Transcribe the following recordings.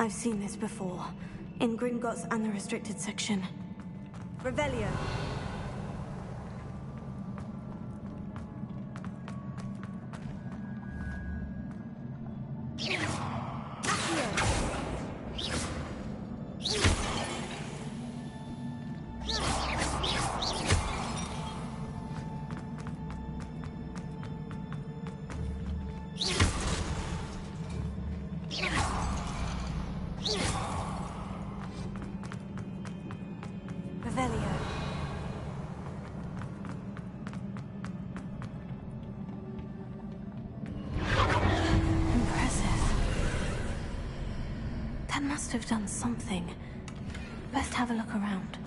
I've seen this before. In Gringotts and the restricted section. Revelio. Must have done something. Best have a look around.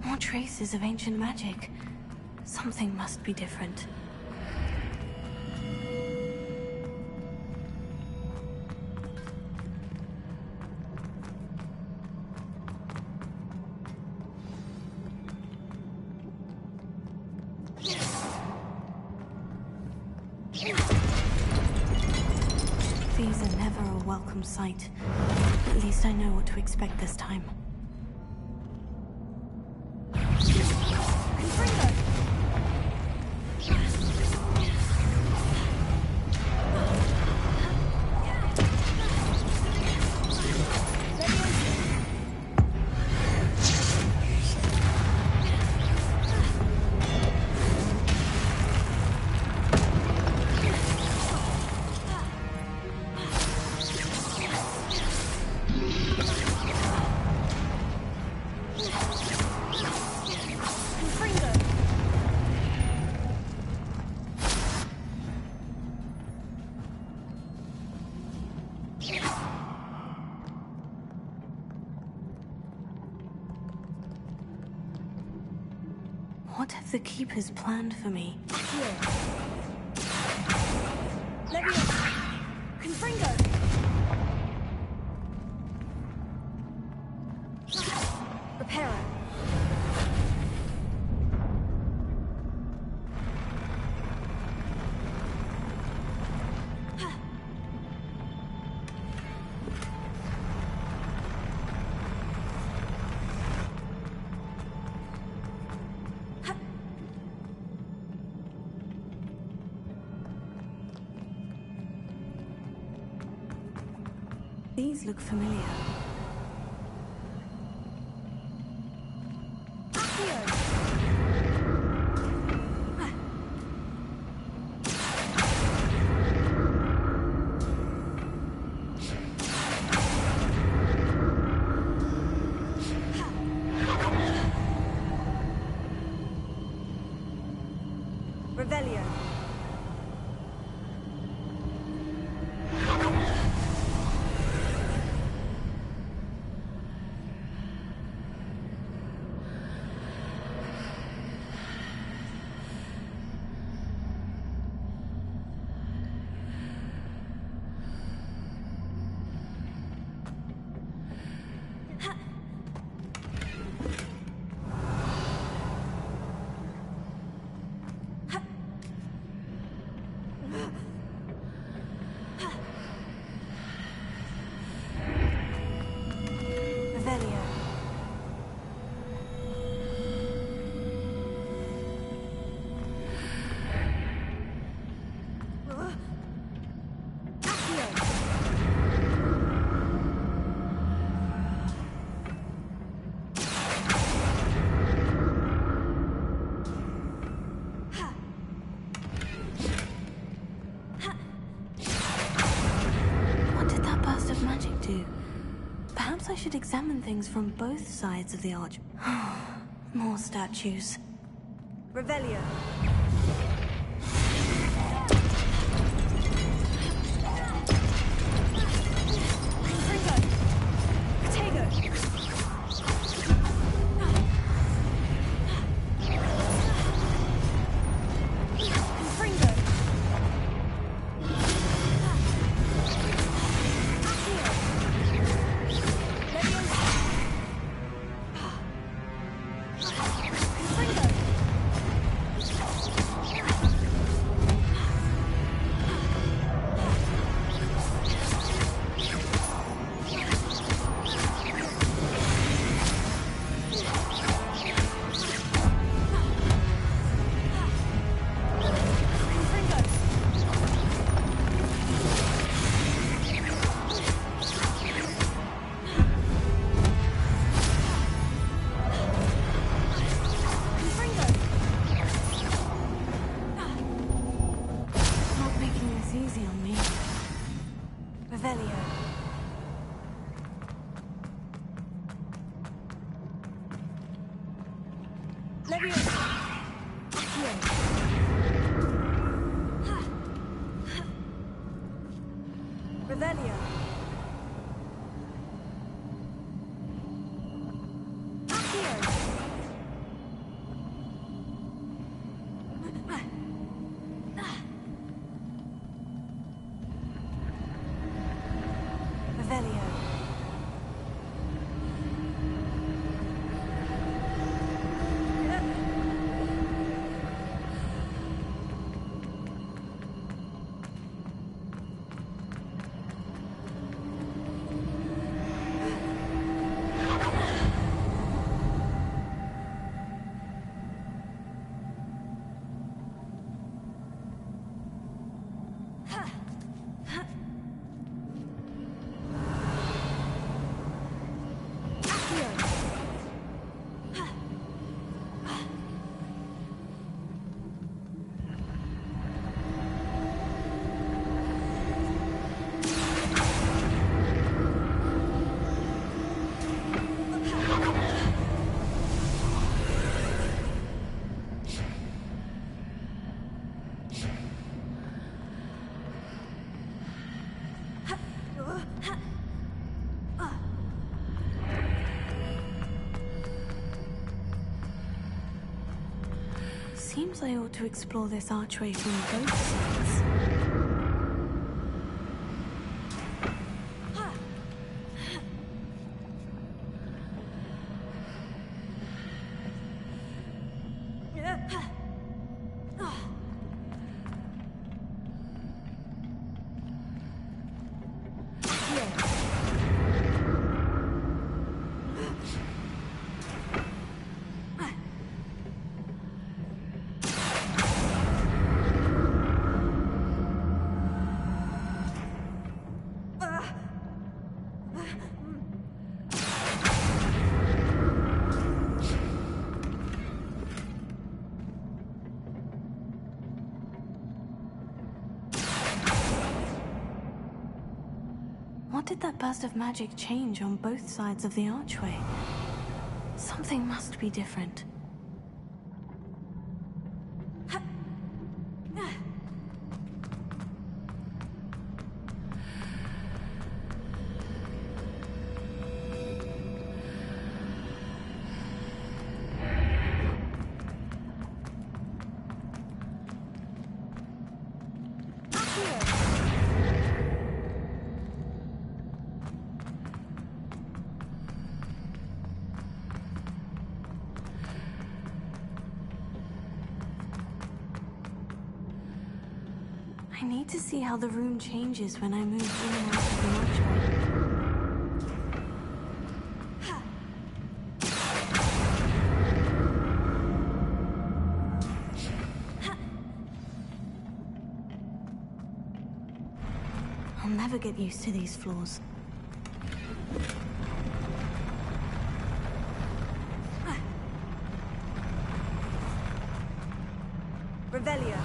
More traces of ancient magic. Something must be different. These are never a welcome sight. At least I know what to expect this time. What have the Keepers planned for me? Here. Leviosa. Confringo. Reparo. These look familiar. Revelio. I should examine things from both sides of the arch. More statues. Revelio. Seems I ought to explore this archway from both sides. What did that burst of magic change on both sides of the archway? Something must be different. I need to see how the room changes when I move in and out of the archway. I'll never get used to these floors. Revelio.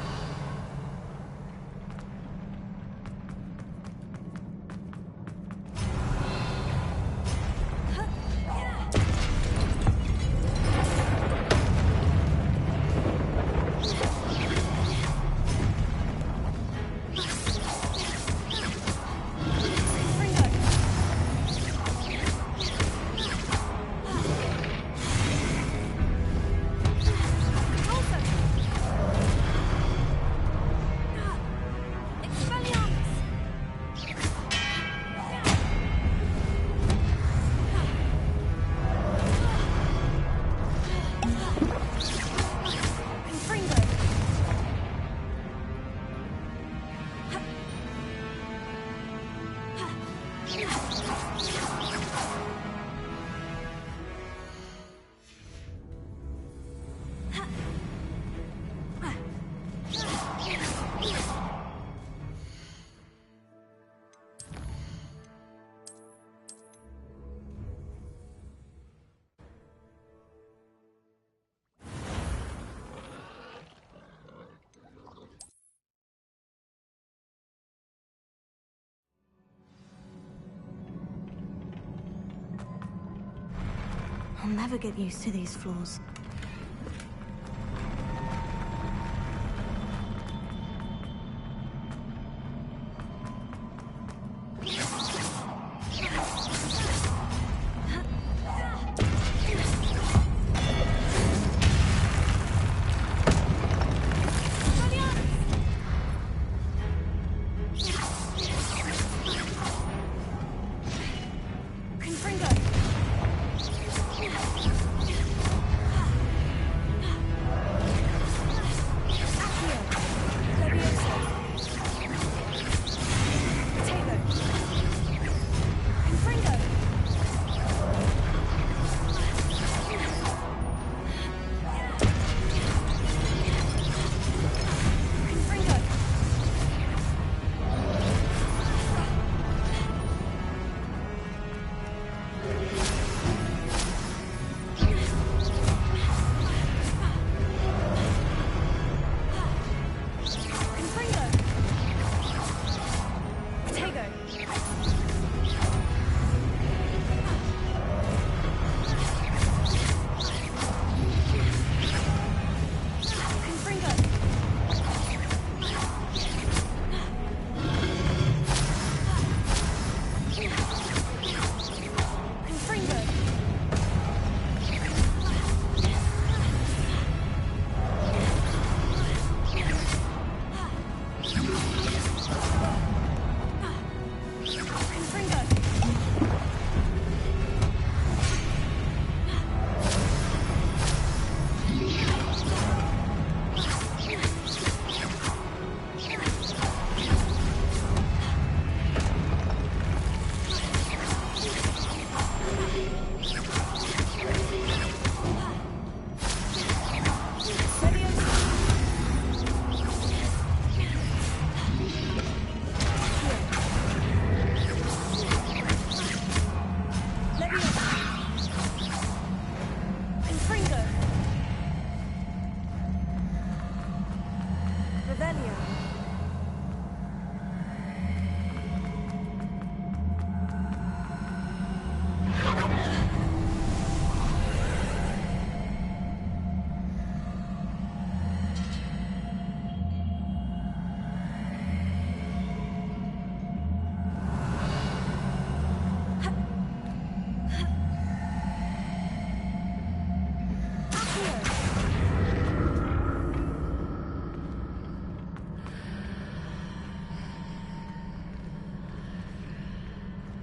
never get used to these floors.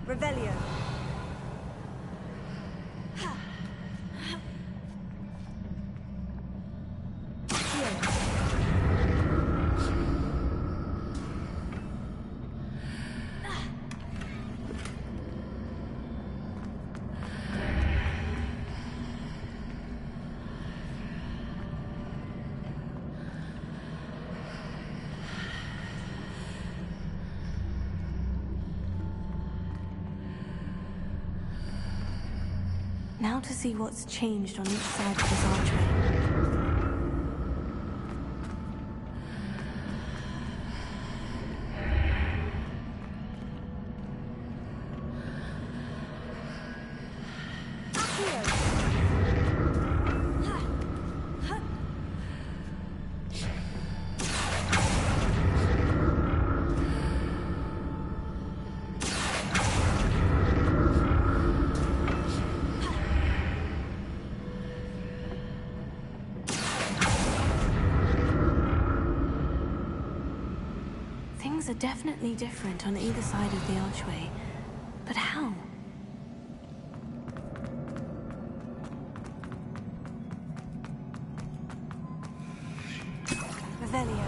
Revelio. Now to see what's changed on each side of this archway. Things are definitely different on either side of the archway, but how? Revelio.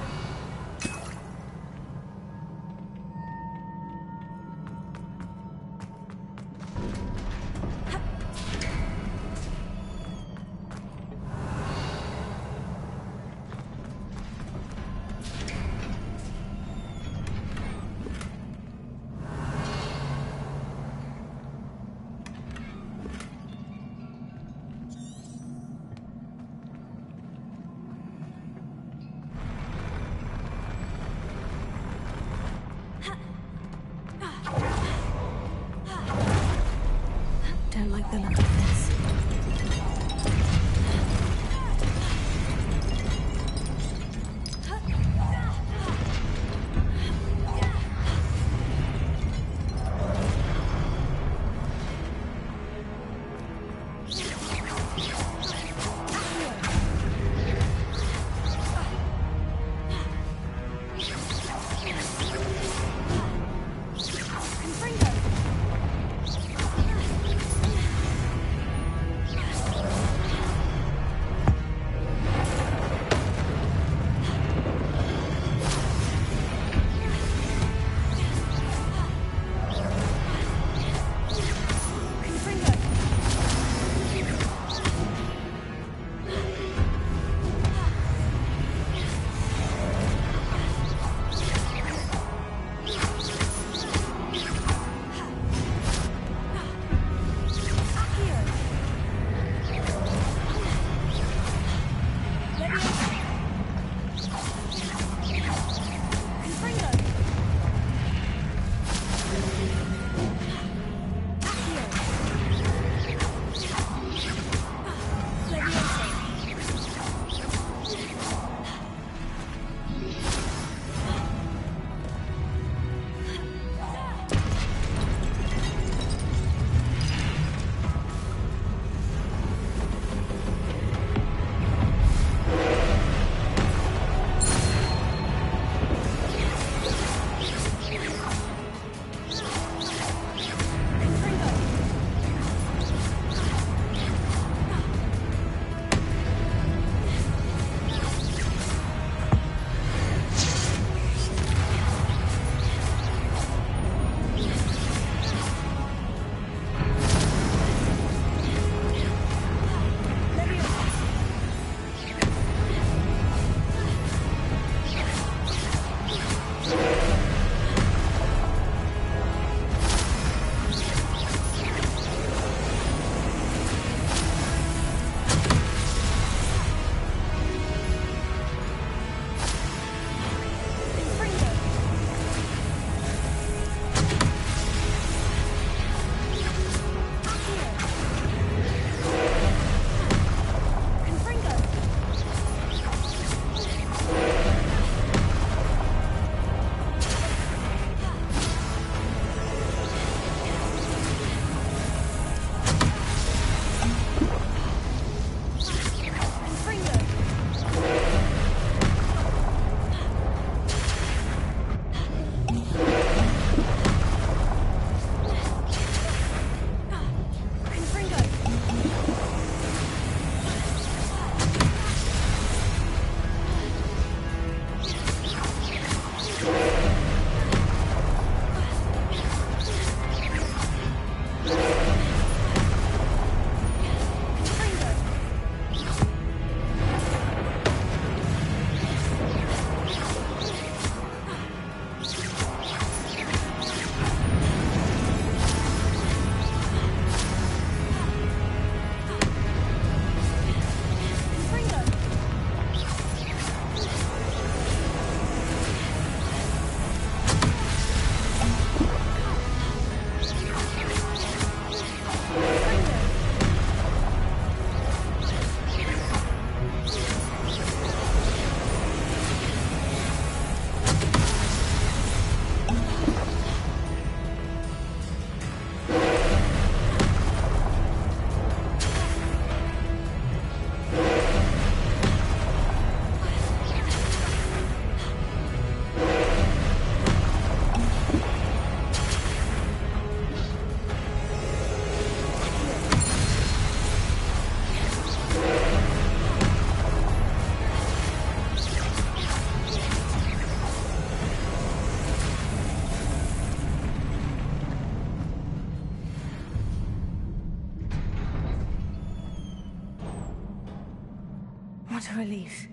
What a relief.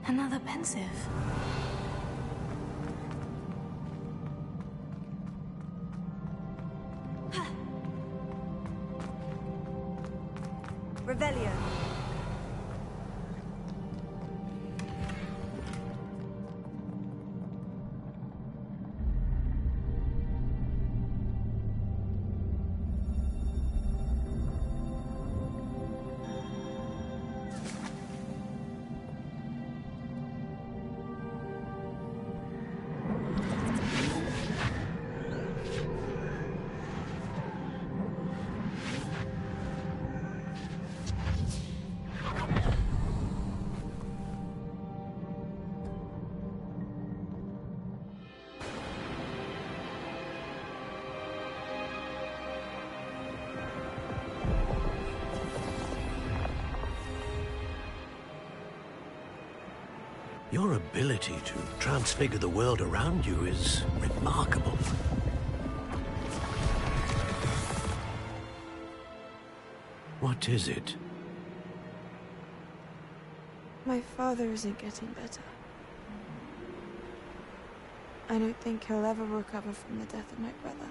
Another pensive. Revelio. Your ability to transfigure the world around you is remarkable. What is it? My father isn't getting better. I don't think he'll ever recover from the death of my brother.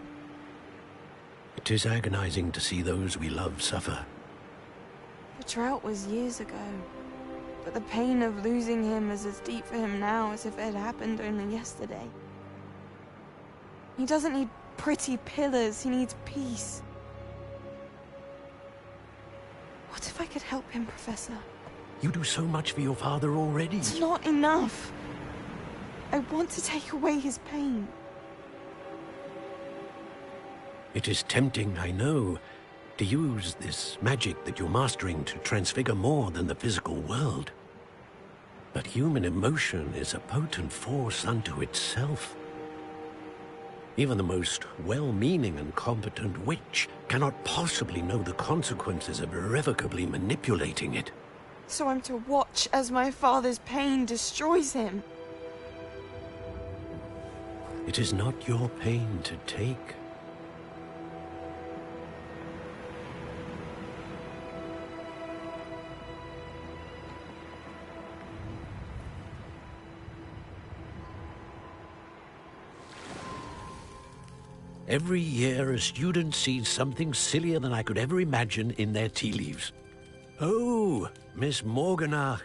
It is agonizing to see those we love suffer. The drought was years ago, but the pain of losing him is as deep for him now as if it had happened only yesterday. He doesn't need pretty pillars, he needs peace. What if I could help him, Professor? You do so much for your father already. It's not enough. I want to take away his pain. It is tempting, I know, to use this magic that you're mastering to transfigure more than the physical world. But human emotion is a potent force unto itself. Even the most well-meaning and competent witch cannot possibly know the consequences of irrevocably manipulating it. So I'm to watch as my father's pain destroys him. It is not your pain to take. Every year, a student sees something sillier than I could ever imagine in their tea leaves. Oh, Miss Morganach,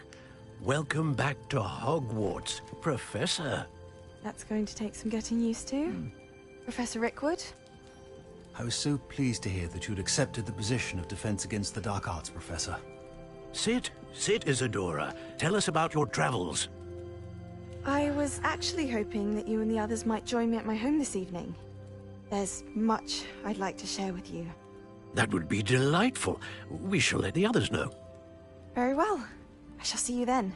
welcome back to Hogwarts, Professor. That's going to take some getting used to. Professor Rickwood? I was so pleased to hear that you'd accepted the position of Defense Against the Dark Arts, Professor. Sit, Isadora. Tell us about your travels. I was actually hoping that you and the others might join me at my home this evening. There's much I'd like to share with you. That would be delightful. We shall let the others know. Very well. I shall see you then.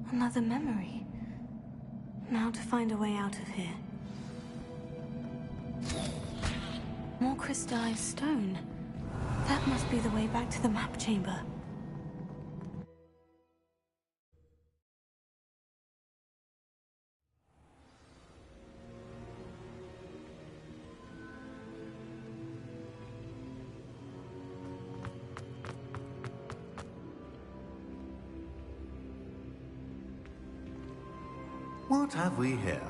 Another memory. Now to find a way out of here. More crystallized stone. That must be the way back to the map chamber. What have we here?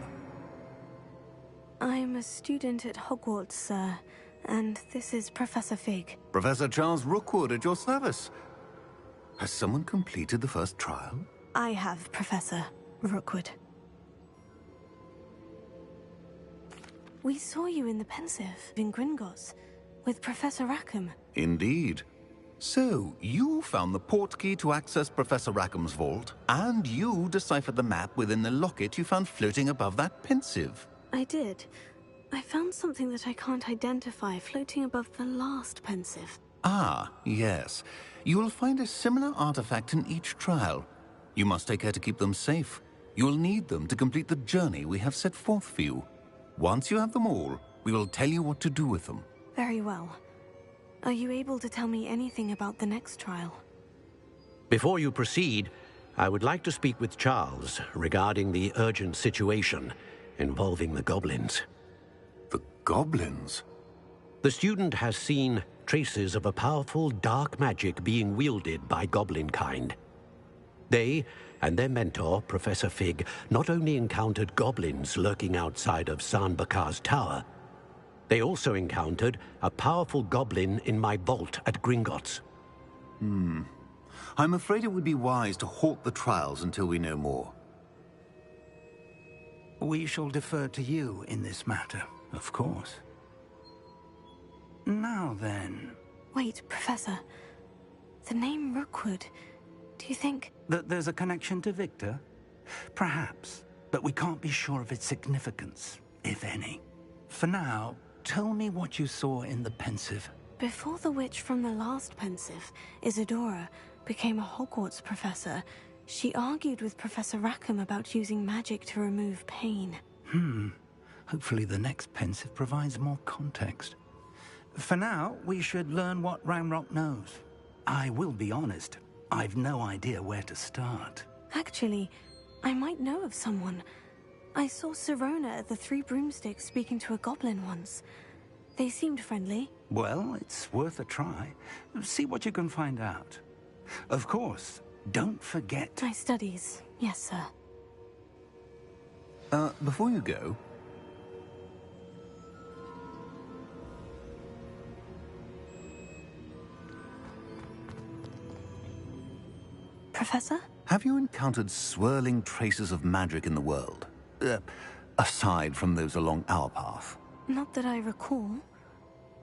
I'm a student at Hogwarts, sir, and this is Professor Fig. Professor Charles Rookwood at your service. Has someone completed the first trial? I have, Professor Rookwood. We saw you in the Pensive in Gringotts with Professor Rackham. Indeed. So, you found the portkey to access Professor Rackham's vault, and you deciphered the map within the locket you found floating above that Pensive. I did. I found something that I can't identify floating above the last Pensive. Ah, yes. You will find a similar artifact in each trial. You must take care to keep them safe. You will need them to complete the journey we have set forth for you. Once you have them all, we will tell you what to do with them. Very well. Are you able to tell me anything about the next trial? Before you proceed, I would like to speak with Charles regarding the urgent situation involving the goblins. The goblins? The student has seen traces of a powerful dark magic being wielded by goblin kind. They and their mentor, Professor Fig, not only encountered goblins lurking outside of San Bakar's tower, they also encountered a powerful goblin in my vault at Gringotts. I'm afraid it would be wise to halt the trials until we know more. We shall defer to you in this matter, of course. Now then... Wait, Professor. The name Rookwood. Do you think... That there's a connection to Victor? Perhaps, but we can't be sure of its significance, if any. For now, tell me what you saw in the Pensive. Before the witch from the last Pensive, Isadora, became a Hogwarts professor, she argued with Professor Rackham about using magic to remove pain. Hopefully the next Pensive provides more context. For now, we should learn what Ranrock knows. I will be honest, I've no idea where to start. Actually, I might know of someone. I saw Sirona at the Three Broomsticks speaking to a goblin once. They seemed friendly. Well, it's worth a try. See what you can find out. Of course, don't forget... My studies, yes, sir. Before you go... Professor? Have you encountered swirling traces of magic in the world? Aside from those along our path. Not that I recall.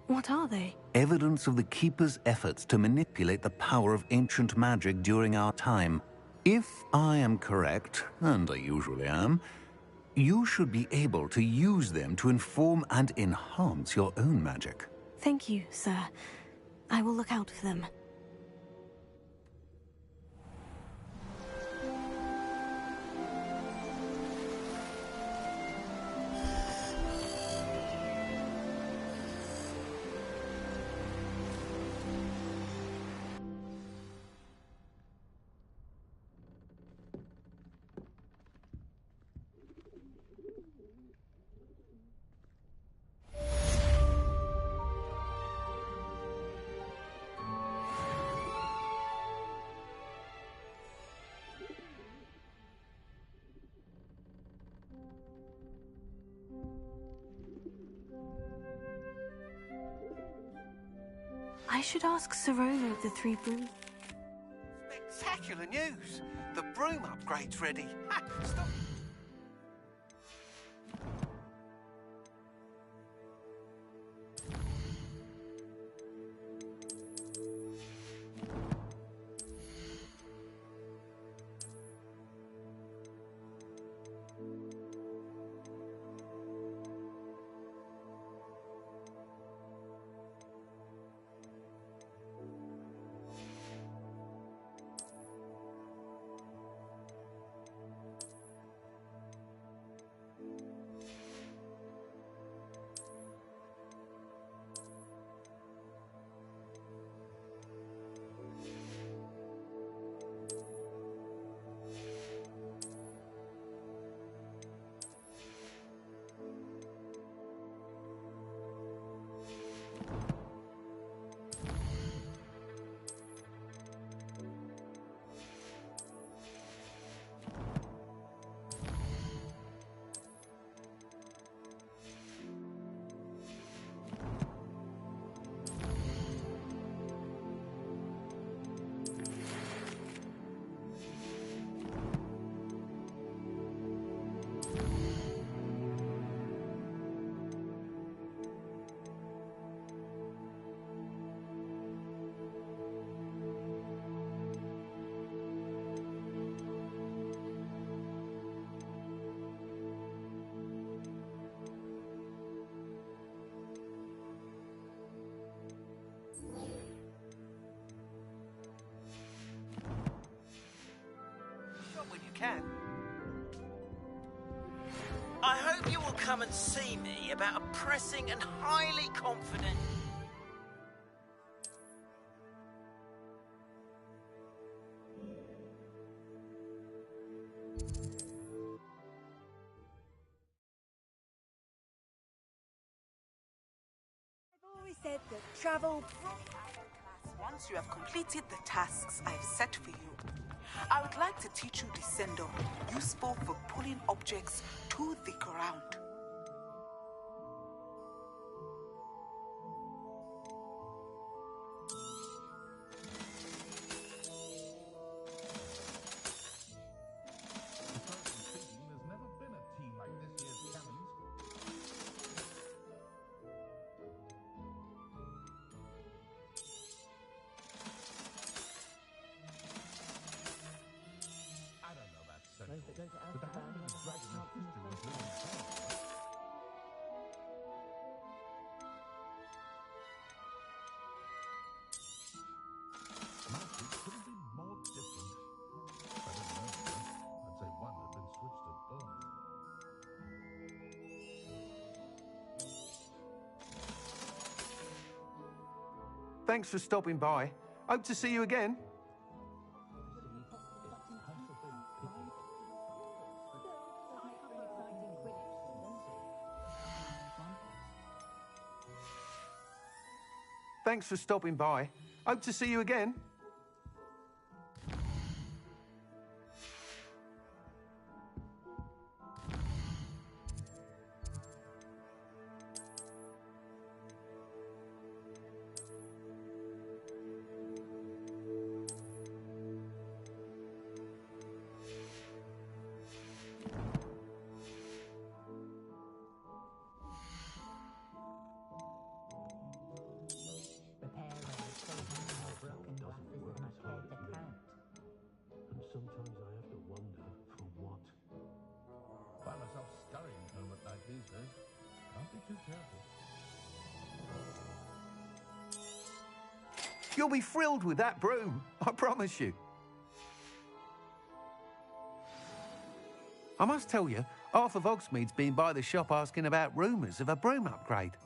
What are they? Evidence of the Keeper's efforts to manipulate the power of ancient magic during our time. If I am correct, and I usually am, you should be able to use them to inform and enhance your own magic. Thank you, sir. I will look out for them. I should ask Sirona of the Three Brooms. Spectacular news! The broom upgrade's ready. Ha! Stop. When you can. I hope you all people come and see me about a pressing and highly confident... I've always said that travel... Once you have completed the tasks I've set for you, I would like to teach you Descendo, useful for pulling objects to the ground. Thanks for stopping by. Hope to see you again. Thanks for stopping by. Hope to see you again. Sometimes I have to wonder for what. Find myself scurrying home at night these days. Can't be too careful. You'll be thrilled with that broom, I promise you. I must tell you, half of Hogsmeade's been by the shop asking about rumours of a broom upgrade.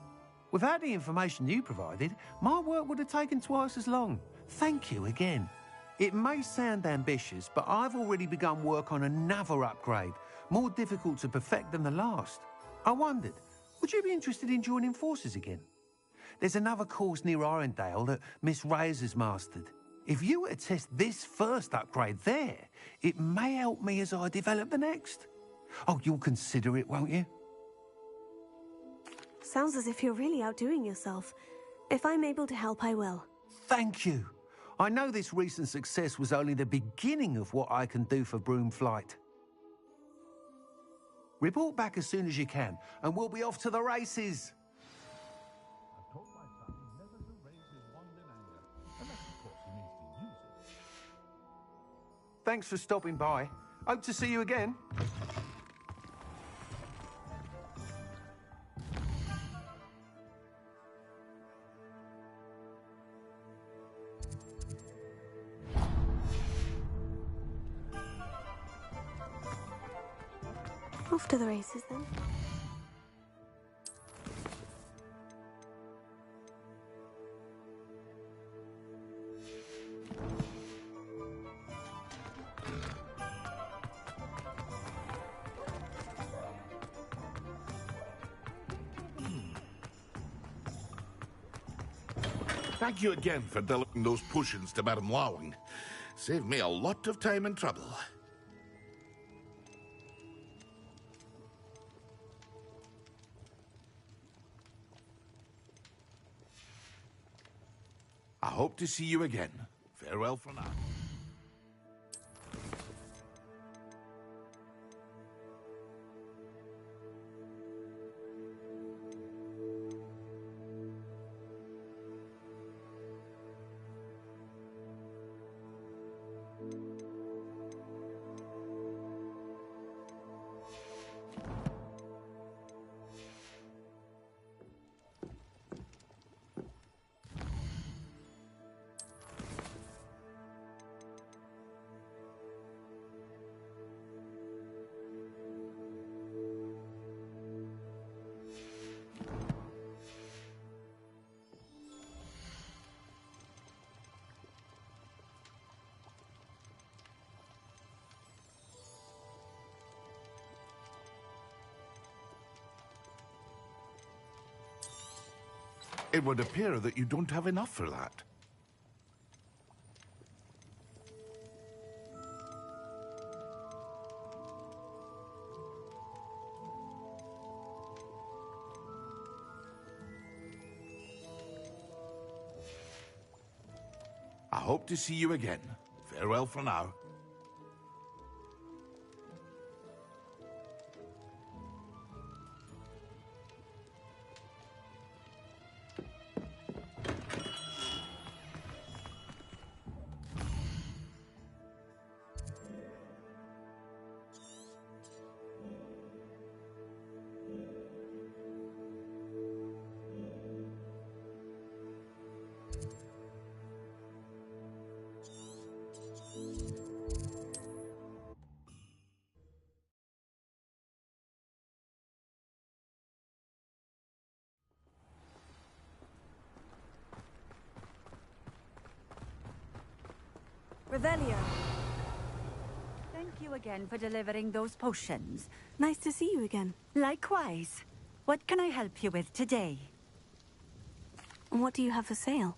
Without the information you provided, my work would have taken twice as long. Thank you again. It may sound ambitious, but I've already begun work on another upgrade, more difficult to perfect than the last. I wondered, would you be interested in joining forces again? There's another course near Irondale that Miss Reyes has mastered. If you were to test this first upgrade there, it may help me as I develop the next. Oh, you'll consider it, won't you? Sounds as if you're really outdoing yourself. If I'm able to help, I will. Thank you. I know this recent success was only the beginning of what I can do for Broomflight. Report back as soon as you can, and we'll be off to the races. I've told my son never to raise his wand in anger, unless of course he means to use it. Thanks for stopping by. Hope to see you again. Off to the races, then. Thank you again for delivering those potions to Madame Lawing. Saved me a lot of time and trouble. I hope to see you again. Farewell for now. It would appear that you don't have enough for that. I hope to see you again. Farewell for now. Revelio. Thank you again for delivering those potions. Nice to see you again. Likewise. What can I help you with today? And what do you have for sale?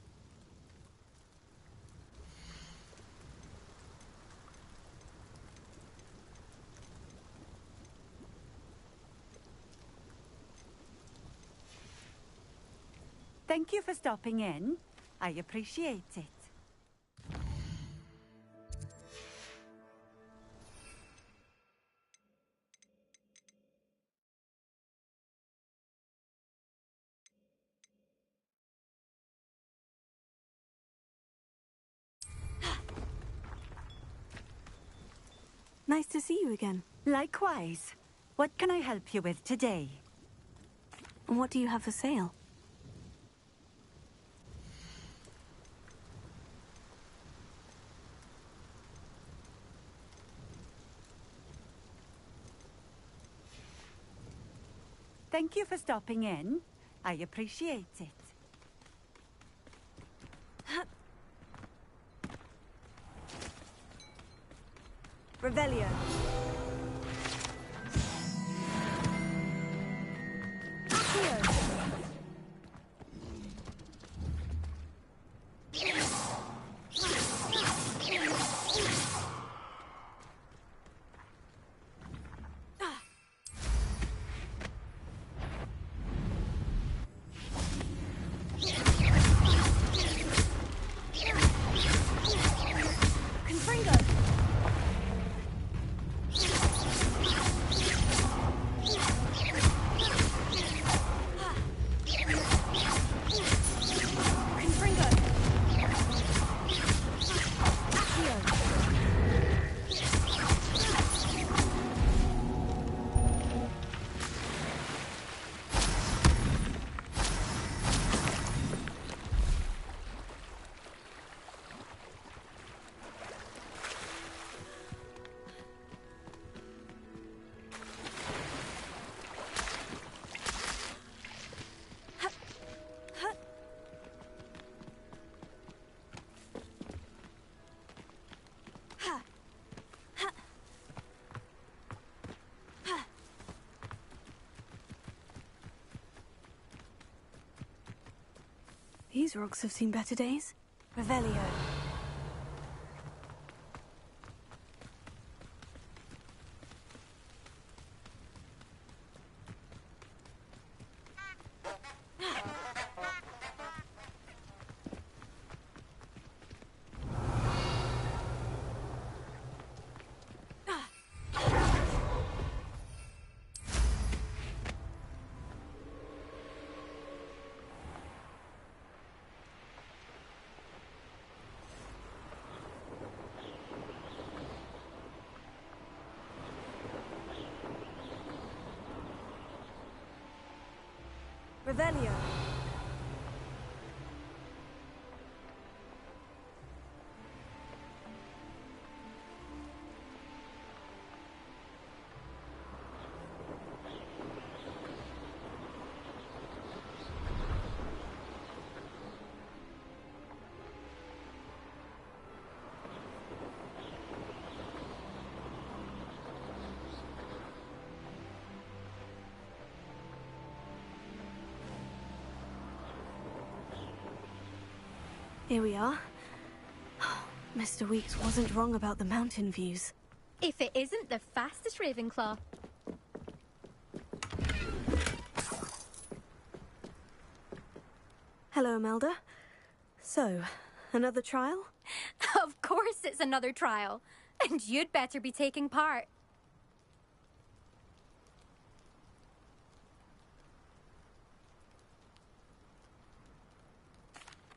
Thank you for stopping in. I appreciate it. Nice to see you again. Likewise. What can I help you with today? And what do you have for sale? Thank you for stopping in. I appreciate it. Revelio. These rocks have seen better days. Revelio. Revelio. Here we are. Mr. Weeks wasn't wrong about the mountain views. If it isn't the fastest Ravenclaw. Hello, Imelda. So, another trial? Of course it's another trial. And you'd better be taking part.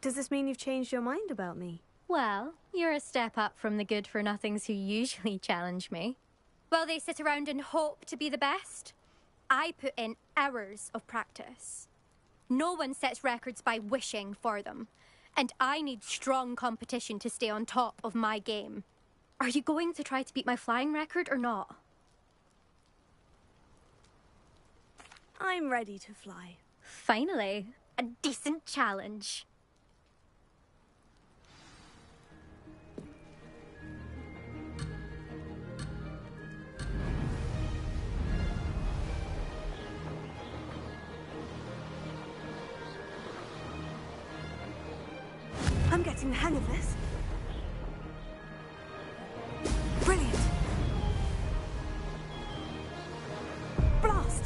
Does this mean you've changed your mind about me? Well, you're a step up from the good-for-nothings who usually challenge me. While they sit around and hope to be the best, I put in hours of practice. No one sets records by wishing for them, and I need strong competition to stay on top of my game. Are you going to try to beat my flying record or not? I'm ready to fly. Finally, a decent challenge. I'm getting the hang of this. Brilliant. Blast!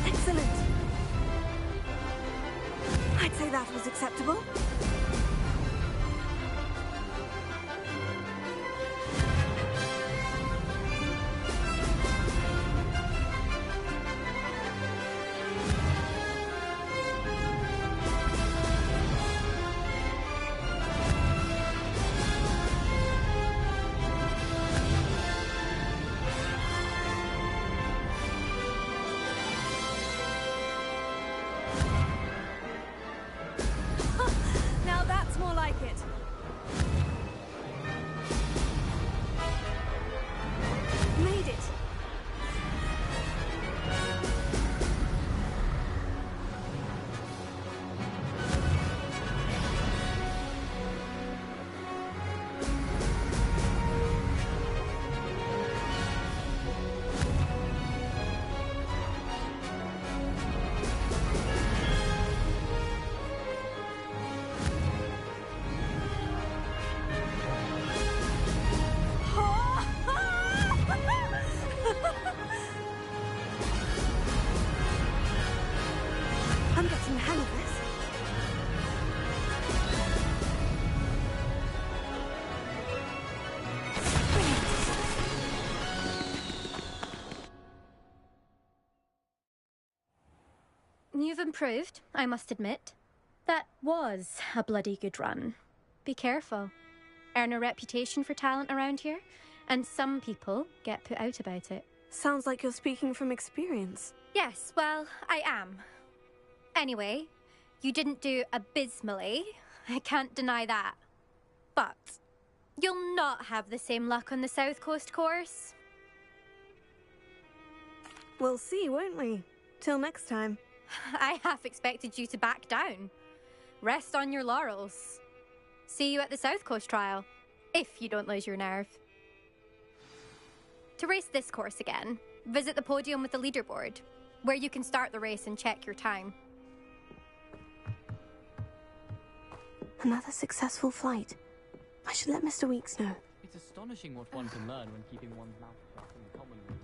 Excellent. I'd say that was acceptable. Now that's more like it. Made it. I'm getting the hang of this. You've improved, I must admit. That was a bloody good run. Be careful. Earn a reputation for talent around here, and some people get put out about it. Sounds like you're speaking from experience. Yes, well, I am. Anyway, you didn't do abysmally. I can't deny that. But you'll not have the same luck on the South Coast course. We'll see, won't we? Till next time. I half expected you to back down. Rest on your laurels. See you at the South Coast trial, if you don't lose your nerve. To race this course again, visit the podium with the leaderboard, where you can start the race and check your time. Another successful flight. I should let Mr. Weeks know. It's astonishing what one can learn when keeping one's mouth shut in the common room.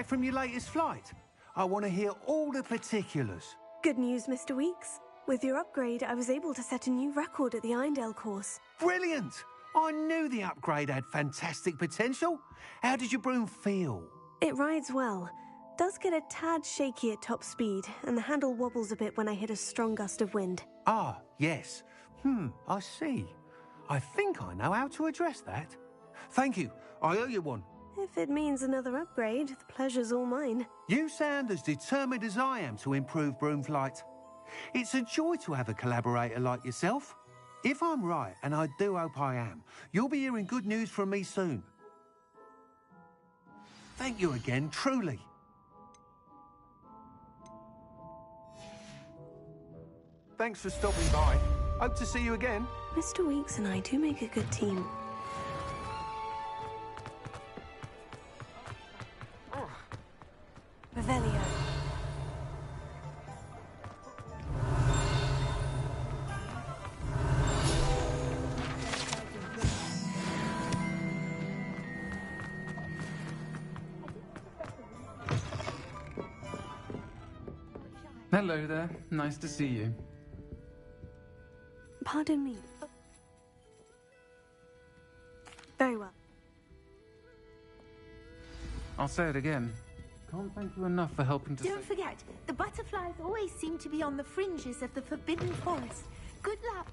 from your latest flight? I want to hear all the particulars. Good news, Mr. Weeks. With your upgrade, I was able to set a new record at the Irondale course. Brilliant! I knew the upgrade had fantastic potential. How did your broom feel? It rides well. Does get a tad shaky at top speed, and the handle wobbles a bit when I hit a strong gust of wind. Ah, yes. I see. I think I know how to address that. Thank you. I owe you one. If it means another upgrade, the pleasure's all mine. You sound as determined as I am to improve broom flight. It's a joy to have a collaborator like yourself. If I'm right, and I do hope I am, you'll be hearing good news from me soon. Thank you again, truly. Thanks for stopping by. Hope to see you again. Mr. Weeks and I do make a good team. Revelio. Hello there. Nice to see you. Pardon me. Very well. I'll say it again. Can't thank you enough for helping to Don't forget, the butterflies always seem to be on the fringes of the Forbidden Forest. Good luck.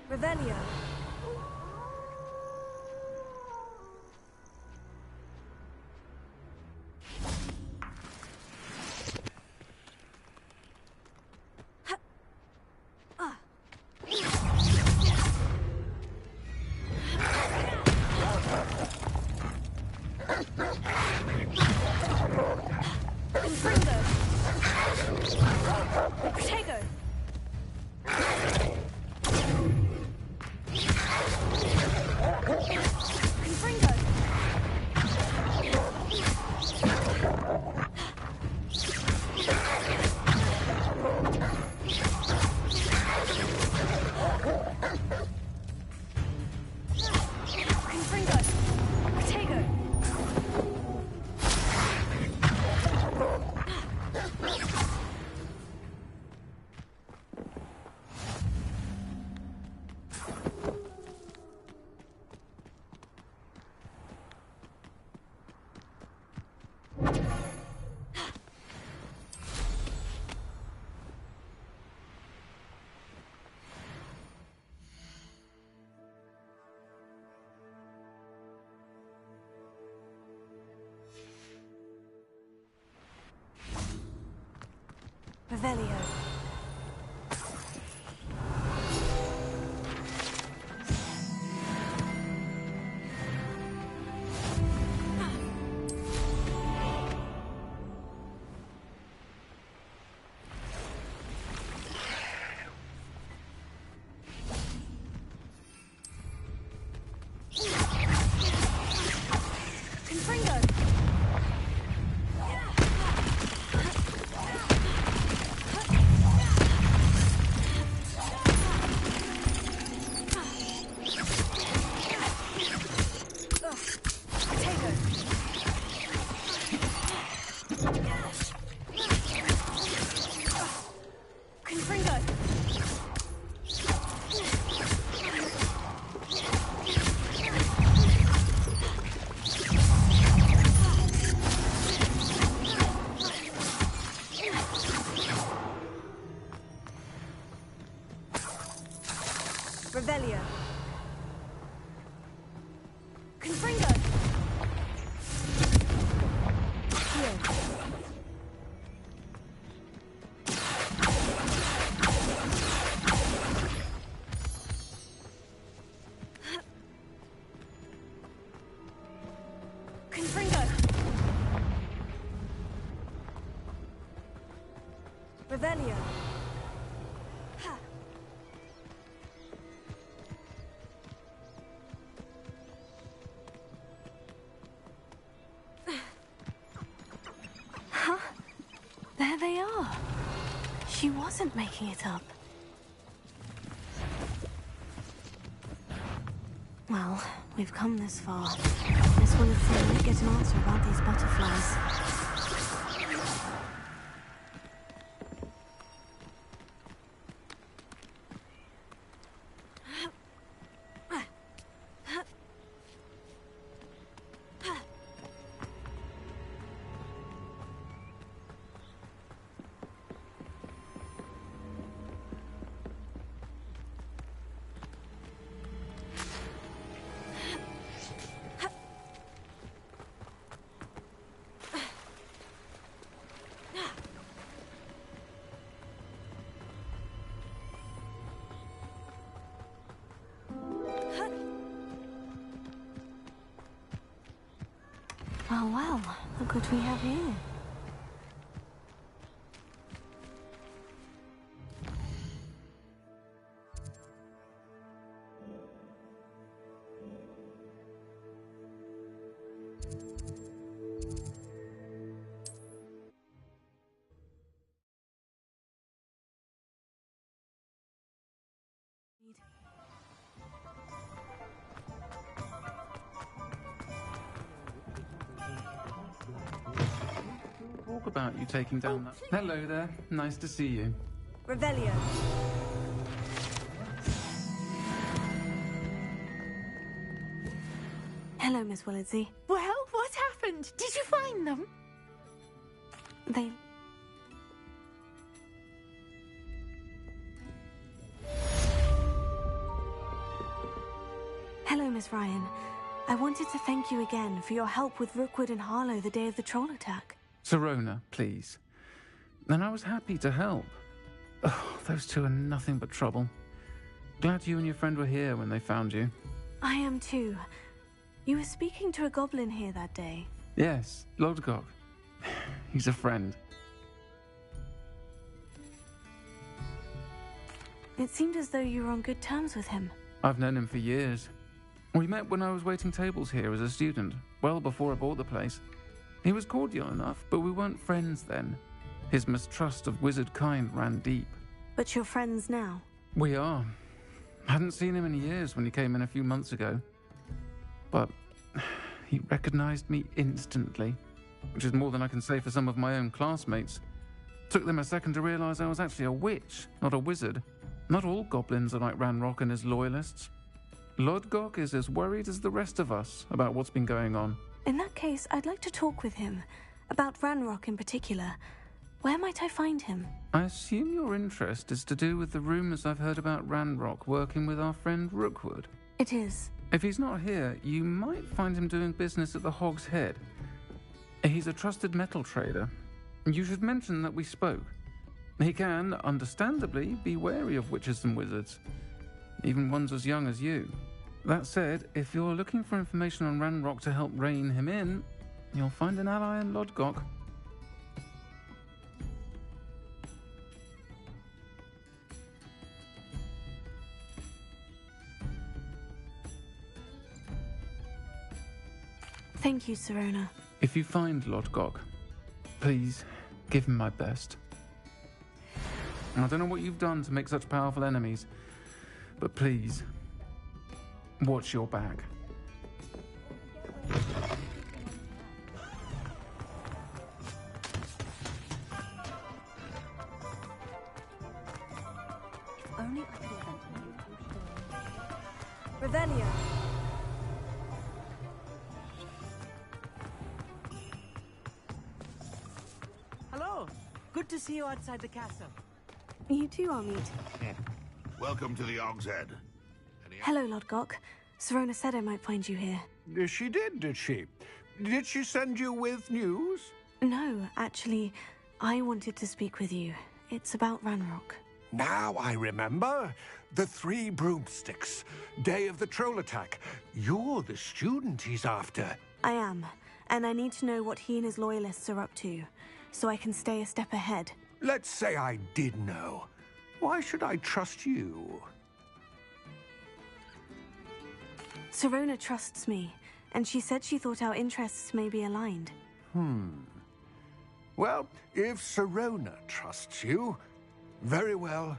Revelio. Revelio. Confringo. Revelio. Confringo. Here. Confringo. Revelio. Ha. Huh? There they are. She wasn't making it up. Well, we've come this far. Miss Willison might get an answer about these butterflies. Well, well, look what we have here. Talk about you taking down that. Hello there. Nice to see you. Revelio. Hello, Miss Willitsey. Well, what happened? Did you find them? They... Hello, Miss Ryan. I wanted to thank you again for your help with Rookwood and Harlow the day of the troll attack. Sirona, please. And I was happy to help. Oh, those two are nothing but trouble. Glad you and your friend were here when they found you. I am too. You were speaking to a goblin here that day. Yes, Lodgok. He's a friend. It seemed as though you were on good terms with him. I've known him for years. We met when I was waiting tables here as a student, well before I bought the place. He was cordial enough, but we weren't friends then. His mistrust of wizard kind ran deep. But you're friends now? We are. Hadn't seen him in years when he came in a few months ago. But he recognized me instantly, which is more than I can say for some of my own classmates. Took them a second to realize I was actually a witch, not a wizard. Not all goblins are like Ranrock and his loyalists. Lodgok is as worried as the rest of us about what's been going on. In that case, I'd like to talk with him. About Ranrock in particular. Where might I find him? I assume your interest is to do with the rumors I've heard about Ranrock working with our friend Rookwood. It is. If he's not here, you might find him doing business at the Hog's Head. He's a trusted metal trader. You should mention that we spoke. He can, understandably, be wary of witches and wizards, even ones as young as you. That said, if you're looking for information on Ranrock to help rein him in, you'll find an ally in Lodgok. Thank you, Sirona. If you find Lodgok, please give him my best. I don't know what you've done to make such powerful enemies, but please, watch your back. Only I could invent a new potion. Revelio. Hello. Good to see you outside the castle. You too, Amit. Welcome to the Hog's Head. Hello, Lodgok. Serona said I might find you here. She did she? Did she send you with news? No, actually, I wanted to speak with you. It's about Ranrock. Now I remember. The 3 broomsticks. Day of the troll attack. You're the student he's after. I am, and I need to know what he and his loyalists are up to, so I can stay a step ahead. Let's say I did know. Why should I trust you? Serona trusts me, and she said she thought our interests may be aligned. Well, if Serona trusts you, very well.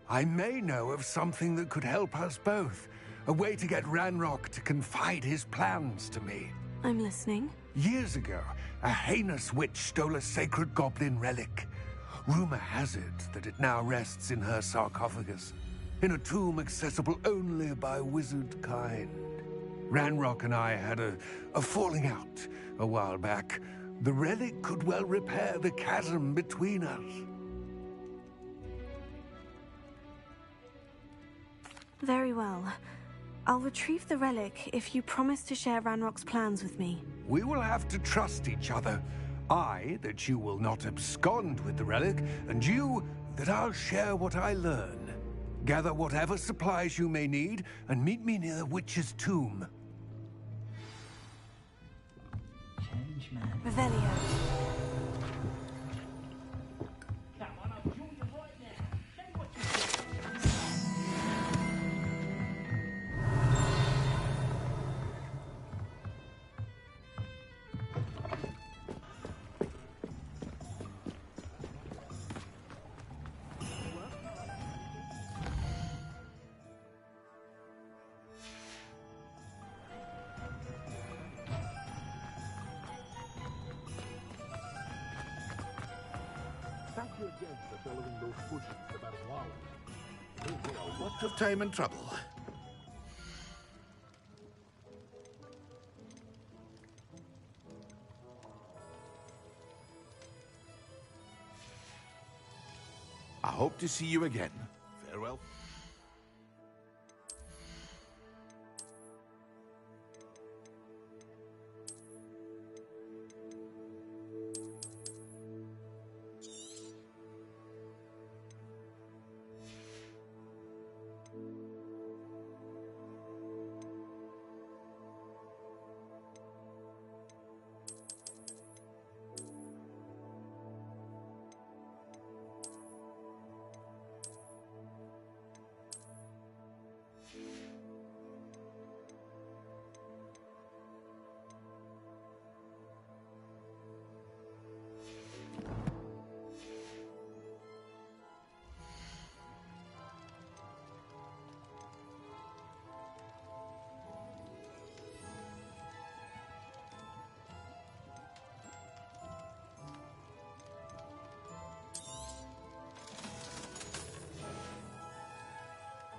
I may know of something that could help us both. A way to get Ranrock to confide his plans to me. I'm listening. Years ago, a heinous witch stole a sacred goblin relic. Rumor has it that it now rests in her sarcophagus, in a tomb accessible only by wizard kind. Ranrock and I had a falling out a while back. The relic could well repair the chasm between us. Very well. I'll retrieve the relic if you promise to share Ranrock's plans with me. We will have to trust each other. I, that you will not abscond with the relic, and you, that I'll share what I learn. Gather whatever supplies you may need, and meet me near the witch's tomb. Revelio. Thank you again for bellowing those bushes about Wallen. They were a Lot of time and trouble. I hope to see you again. Farewell.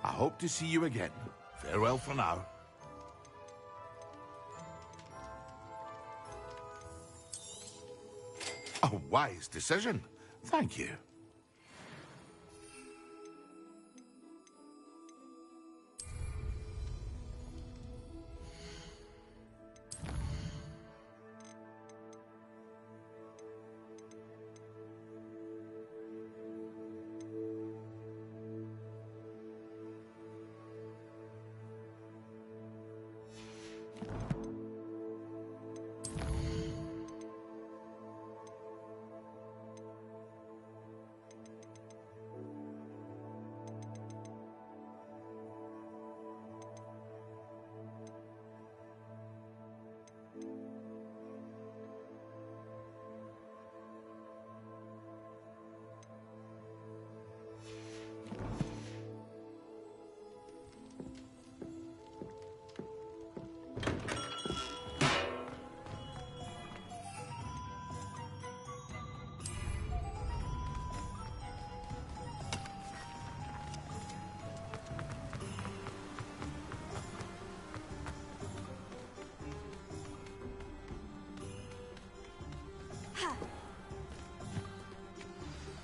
I hope to see you again. Farewell for now. A wise decision. Thank you.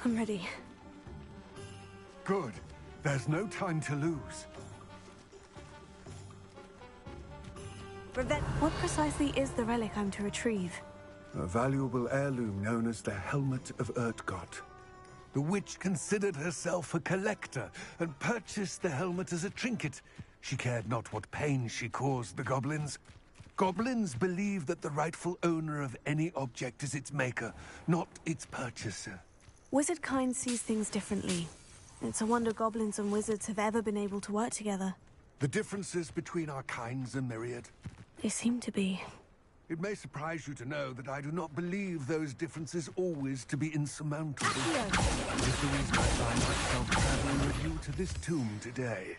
I'm ready. Good. There's no time to lose. What precisely is the relic I'm to retrieve? A valuable heirloom known as the Helmet of RRGeming. The witch considered herself a collector and purchased the helmet as a trinket. She cared not what pain she caused the goblins. Goblins believe that the rightful owner of any object is its maker, not its purchaser. Wizard kind sees things differently. It's a wonder goblins and wizards have ever been able to work together. The differences between our kinds are myriad. They seem to be. It may surprise you to know that I do not believe those differences always to be insurmountable. That is the reason I find myself traveling with you to this tomb today.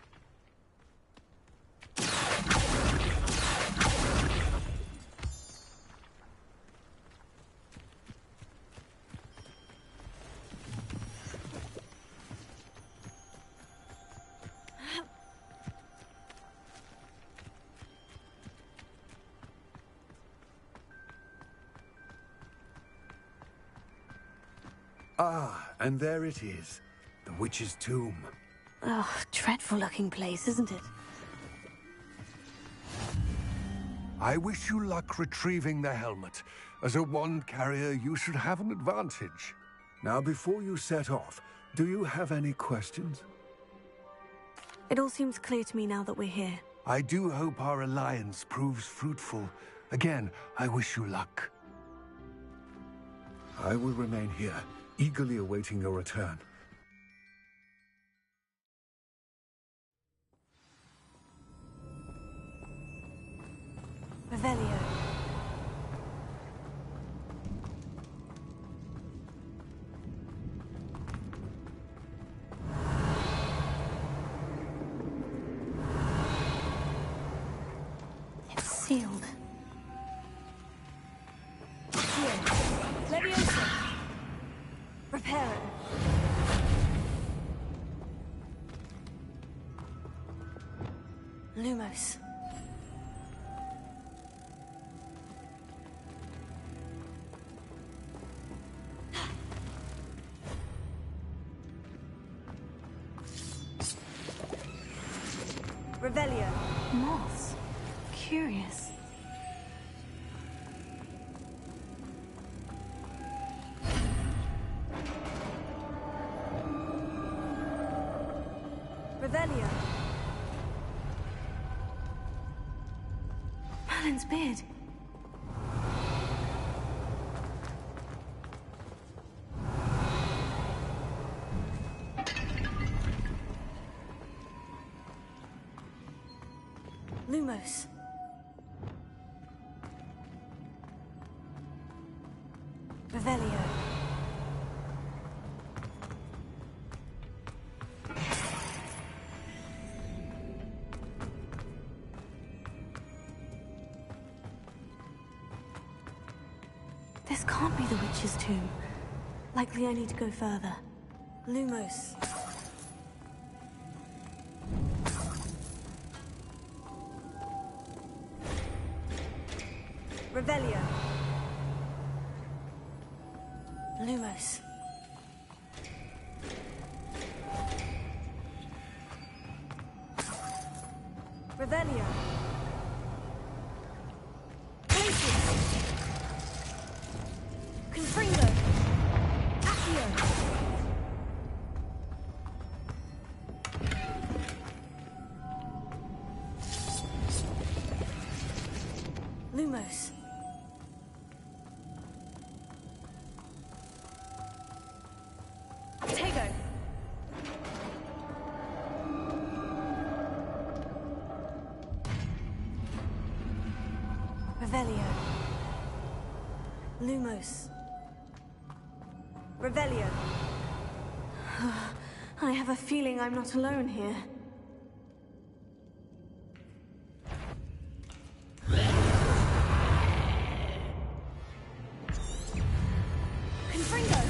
Ah, and there it is. The witch's tomb. Oh, dreadful looking place, isn't it? I wish you luck retrieving the helmet. As a wand carrier, you should have an advantage. Now, before you set off, do you have any questions? It all seems clear to me now that we're here. I do hope our alliance proves fruitful. Again, I wish you luck. I will remain here, eagerly awaiting your return. Revelio. It's sealed. Here. Leviosa. Reparo. Lumos. Revelio. Moths. Curious. Revelio. Merlin's beard. Lumos. Revelio. This can't be the witch's tomb. Likely I need to go further. Lumos. Revelio. Lumos. Revelio. Places. Confringo. Accio. Lumos. Tego. Revelio. Lumos. Revelio. I have a feeling I'm not alone here. Confringo.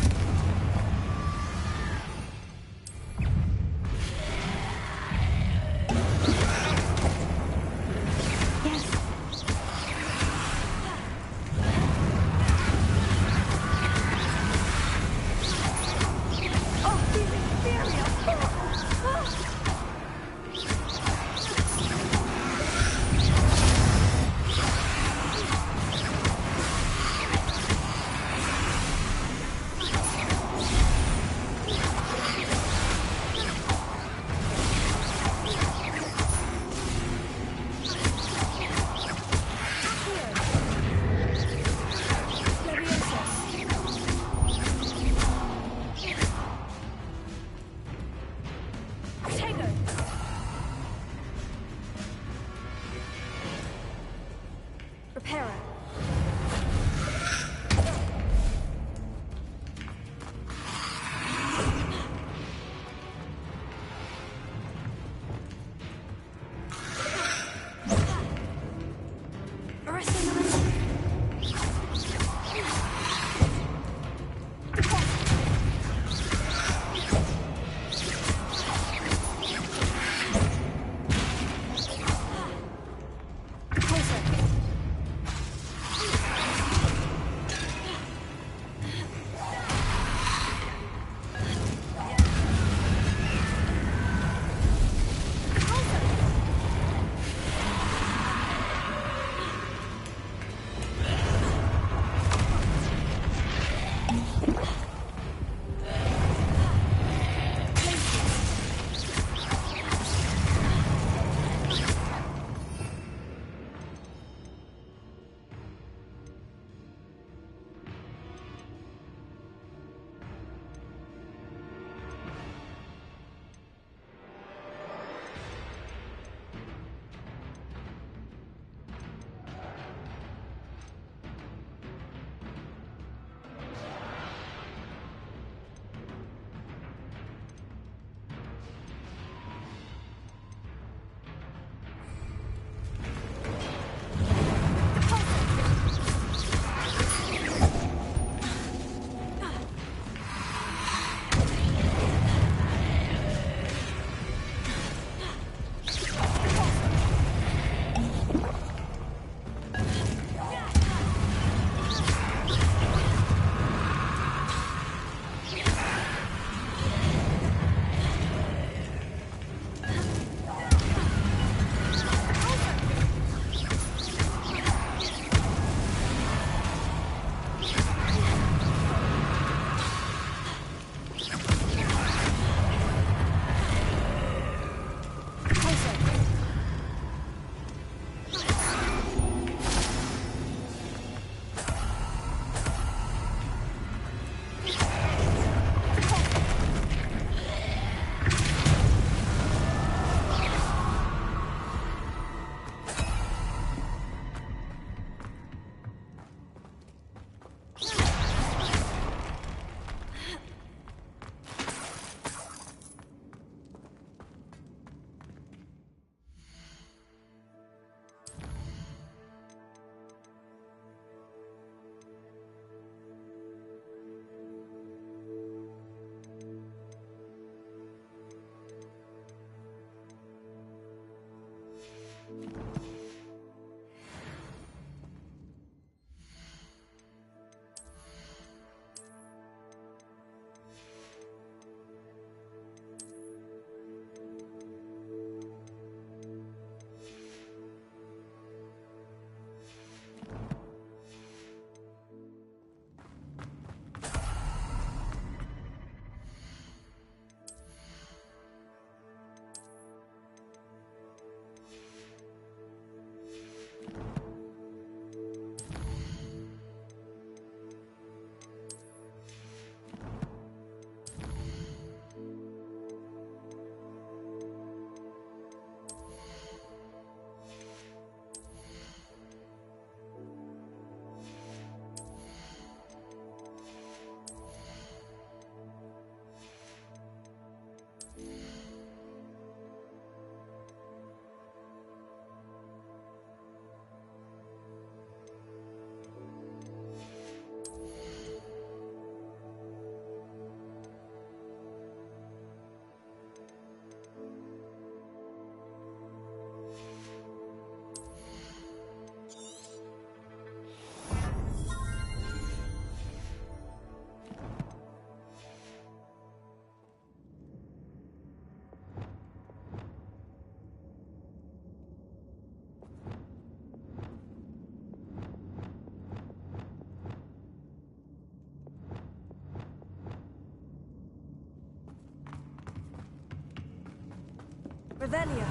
Revelio.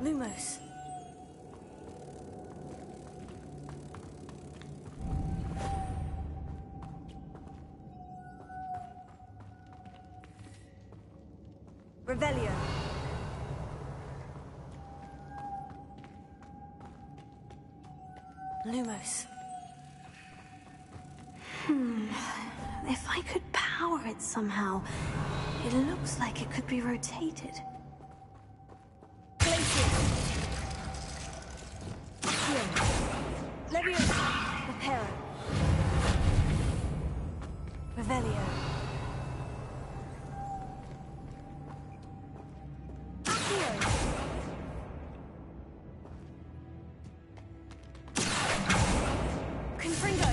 Lumos. Revelio. Lumos. If I could power it somehow, it looks like it could be rotated. Leviosa. Reparo. Revelio. Confringo.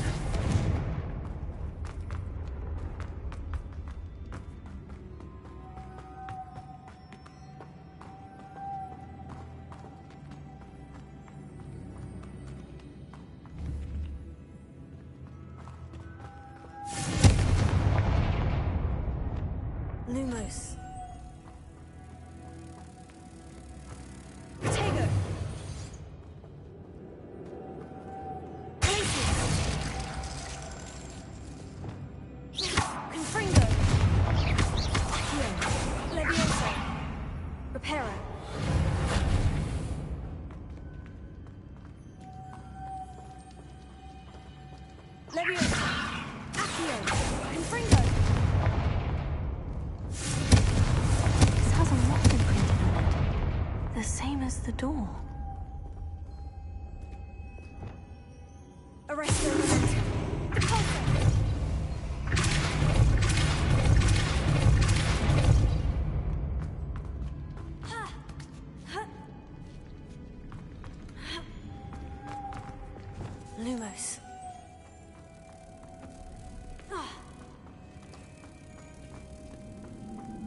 Lumos. Tego. Confringo. Leviosa. Reparo. Leviosa. Accio. Confringo. This has a lock imprinted on it. The same as the door. Arresto momentum. Repulsor. Lumos.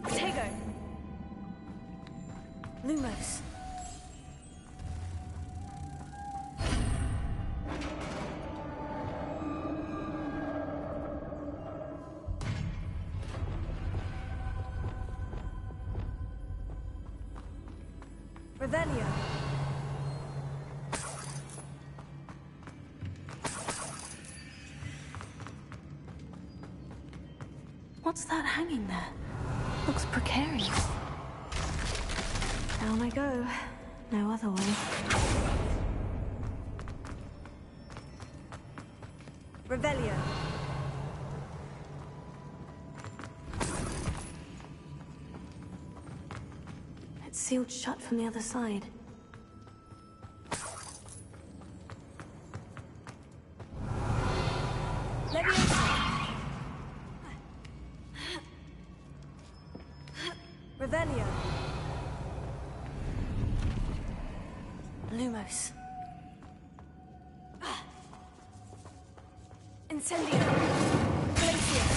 Tego. Lumos. Revelio. What's that hanging there? Looks precarious. Down I go. No other way. Revelio. It's sealed shut from the other side. Revelio. Lumos. Incendio. Glacier.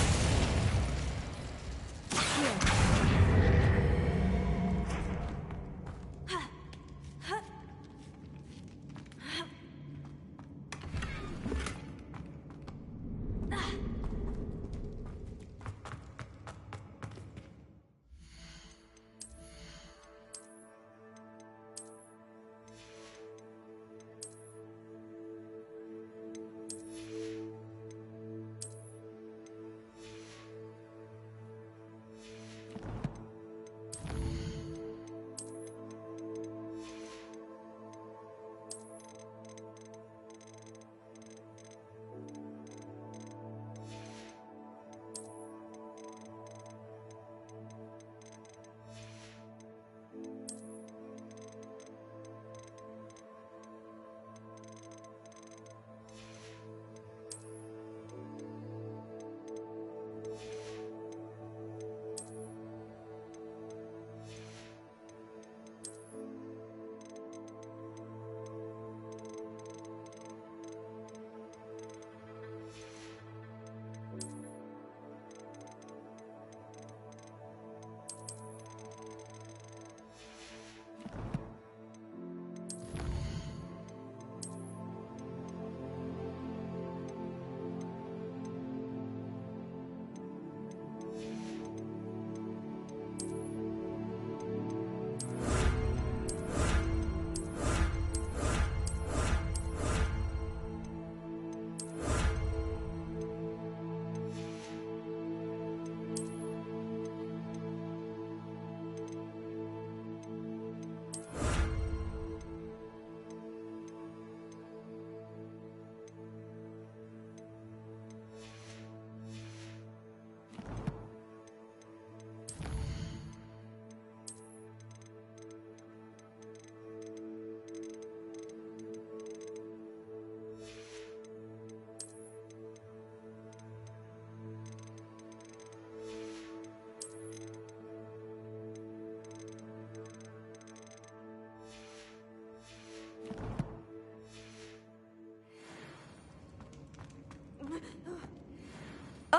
Oh!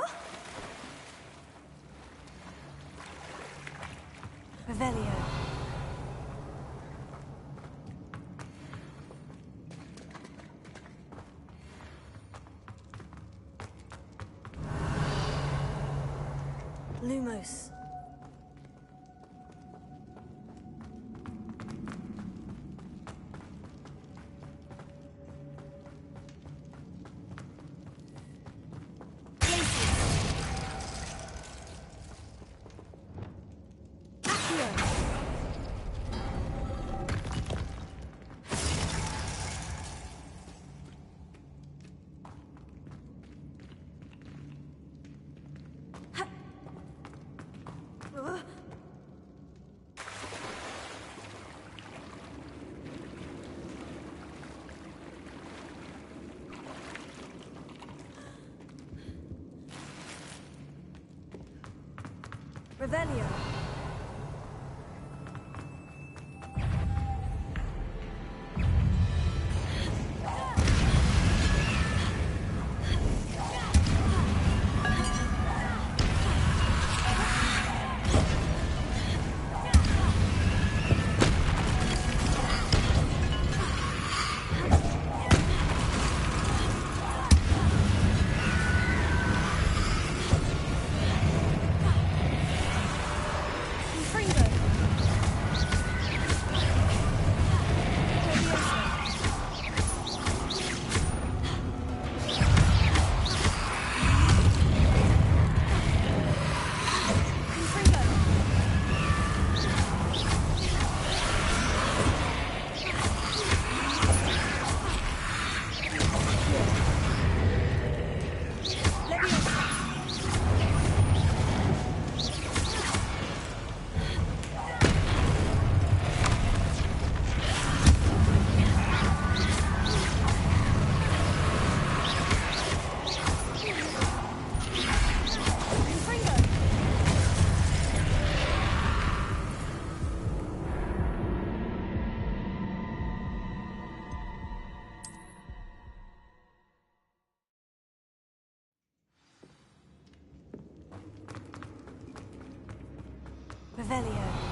Revelio. Lumos. Revelio. Revelio.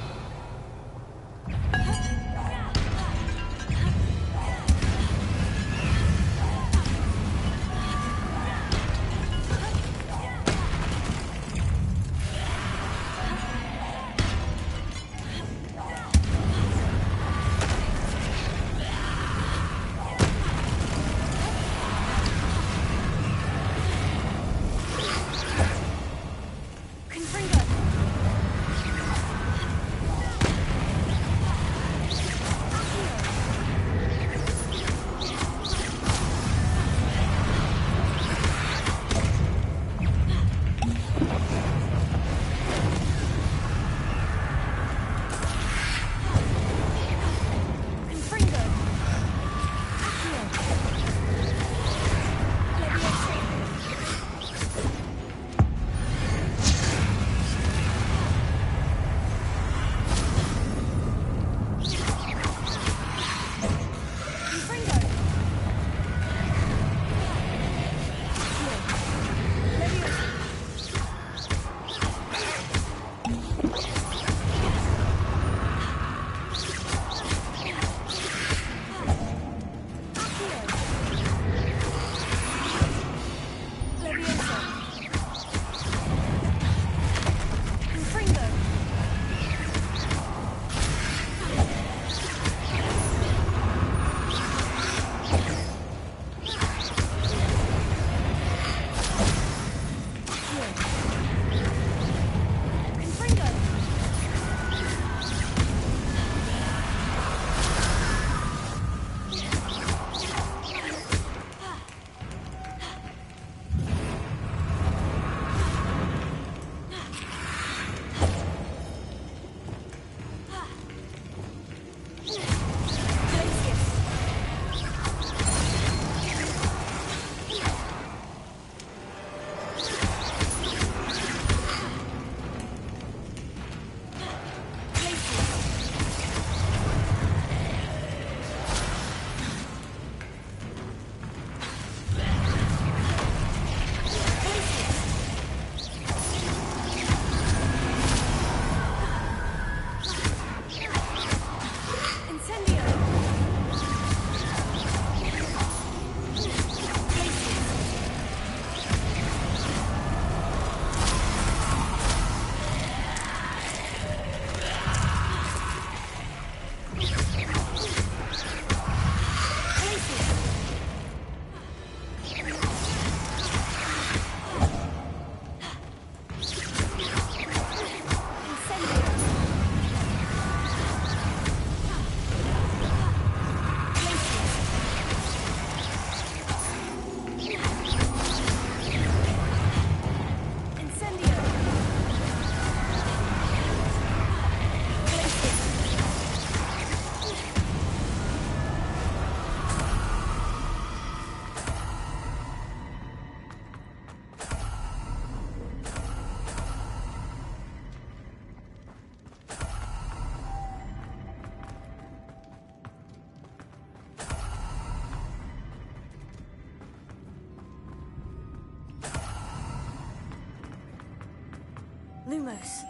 Lumos.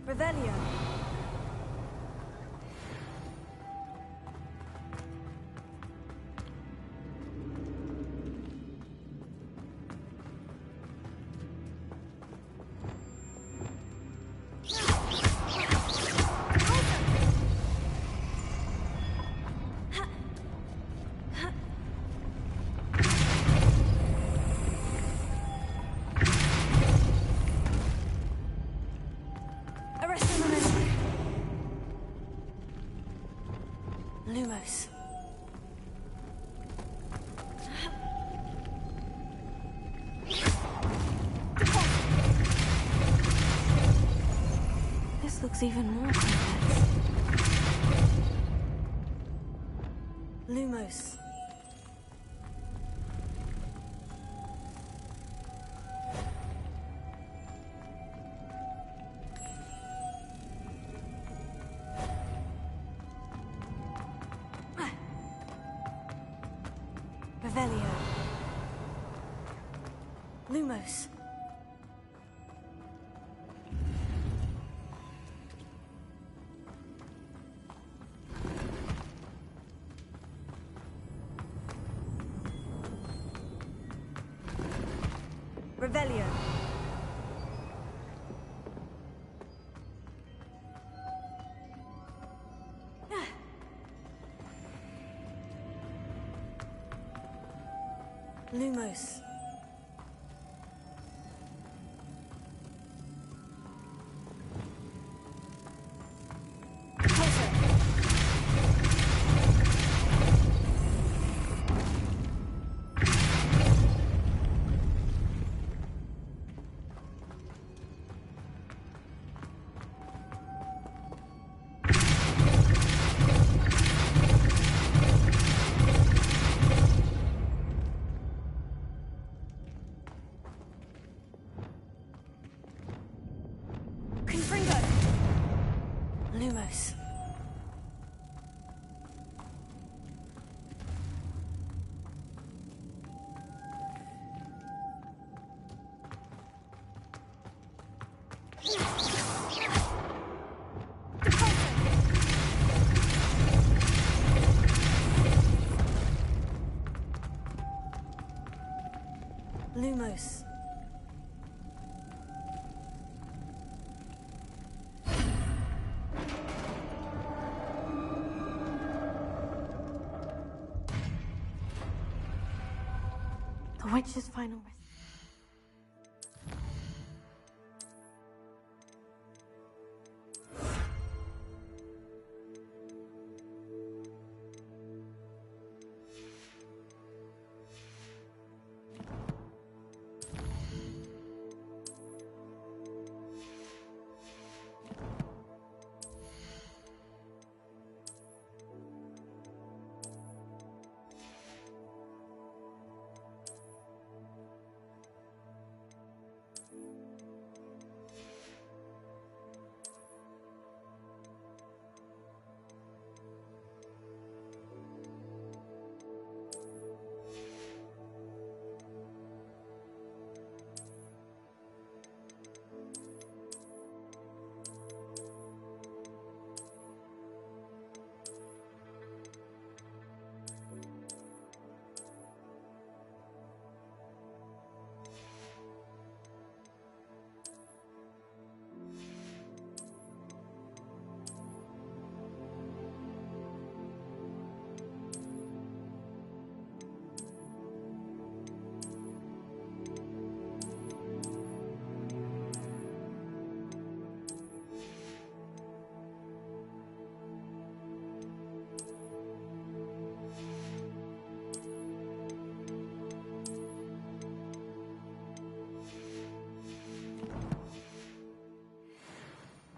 Revelio. Lumos. This looks even more complex. Lumos. Revelio. Lumos. Revelio. Lumos. Lumos. Lumos. The witch's final rest.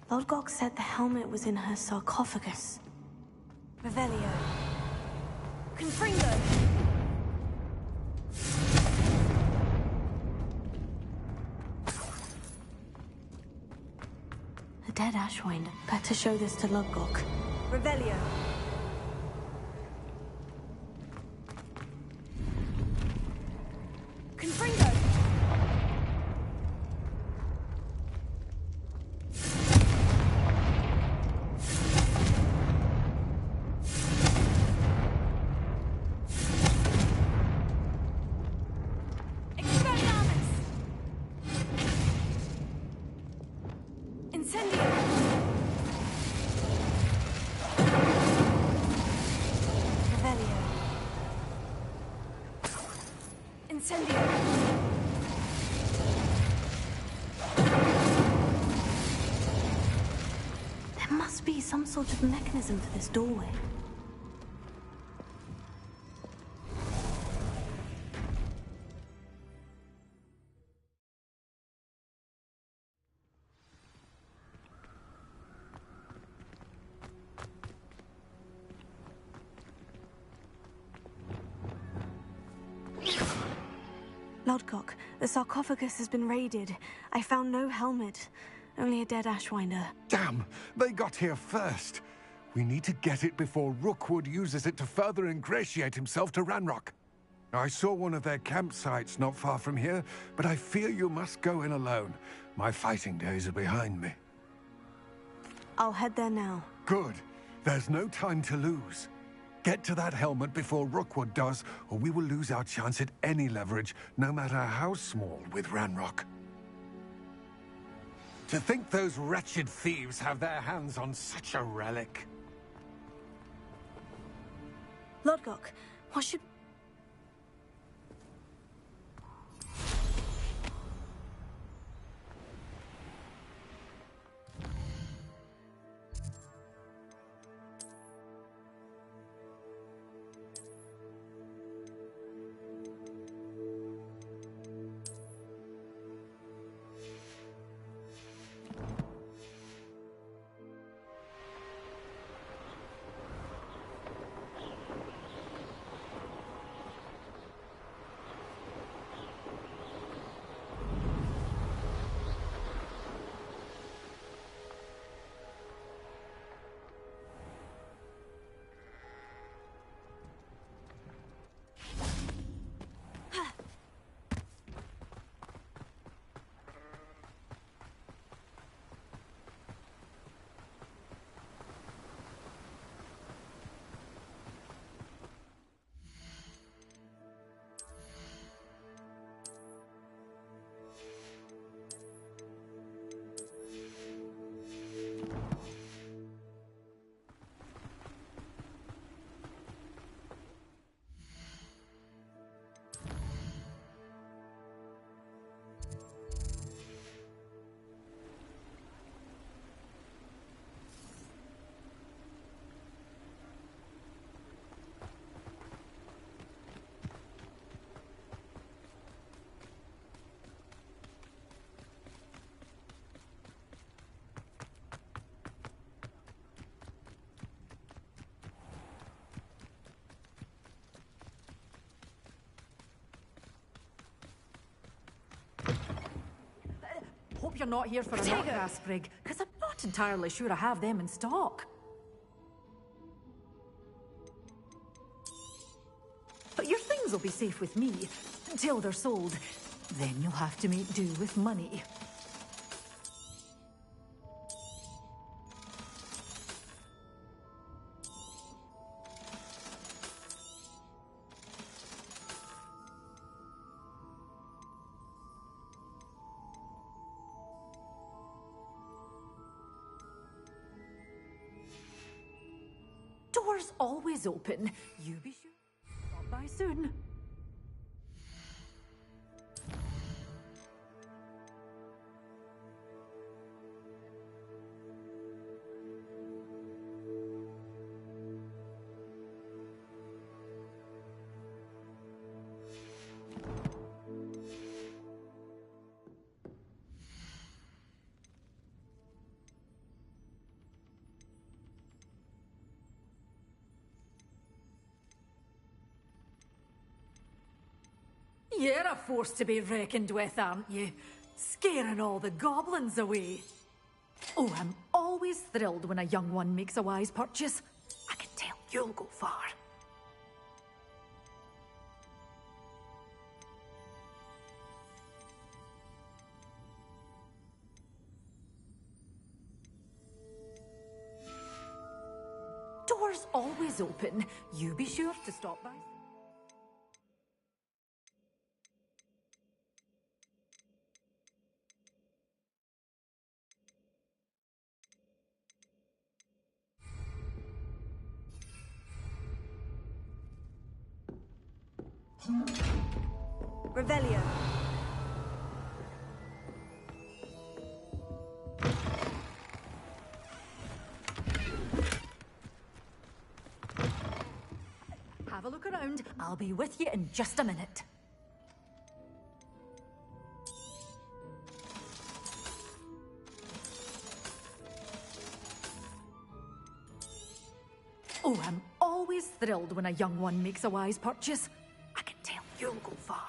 Walkthourgh said the helmet was in her sarcophagus. Revelio. Confringo! A dead Ashwind. Better show this to Walkthourgh. Revelio. Incendio! There must be some sort of mechanism for this doorway. Lodcock, the sarcophagus has been raided. I found no helmet, only a dead Ashwinder. Damn! They got here first. We need to get it before Rookwood uses it to further ingratiate himself to Ranrock. I saw one of their campsites not far from here, but I fear you must go in alone. My fighting days are behind me. I'll head there now. Good. There's no time to lose. Get to that helmet before Rookwood does, or we will lose our chance at any leverage, no matter how small, with Ranrock. To think those wretched thieves have their hands on such a relic. Lodcock, what should... Hope you're not here for a nutgrass sprig, because I'm not entirely sure I have them in stock. But your things will be safe with me, until they're sold. Then you'll have to make do with money. Doors always open. You be sure to stop by soon. You're a force to be reckoned with, aren't you? Scaring all the goblins away. Oh, I'm always thrilled when a young one makes a wise purchase. I can tell you'll go far. Doors always open. You be sure to stop by. Revelio. Have a look around. I'll be with you in just a minute. Oh, I'm always thrilled when a young one makes a wise purchase. I can tell you'll go far.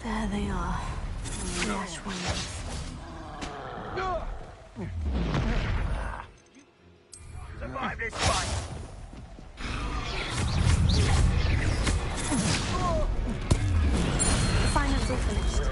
There they are. The ash ones. Survive this fight! Finals all finished.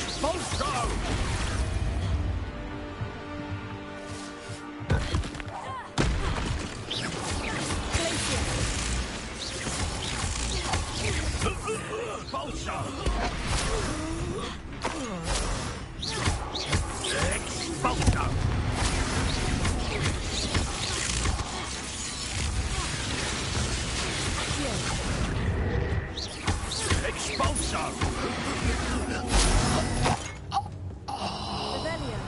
Expulso! Expulso! Expulso! Expulso! Revelio.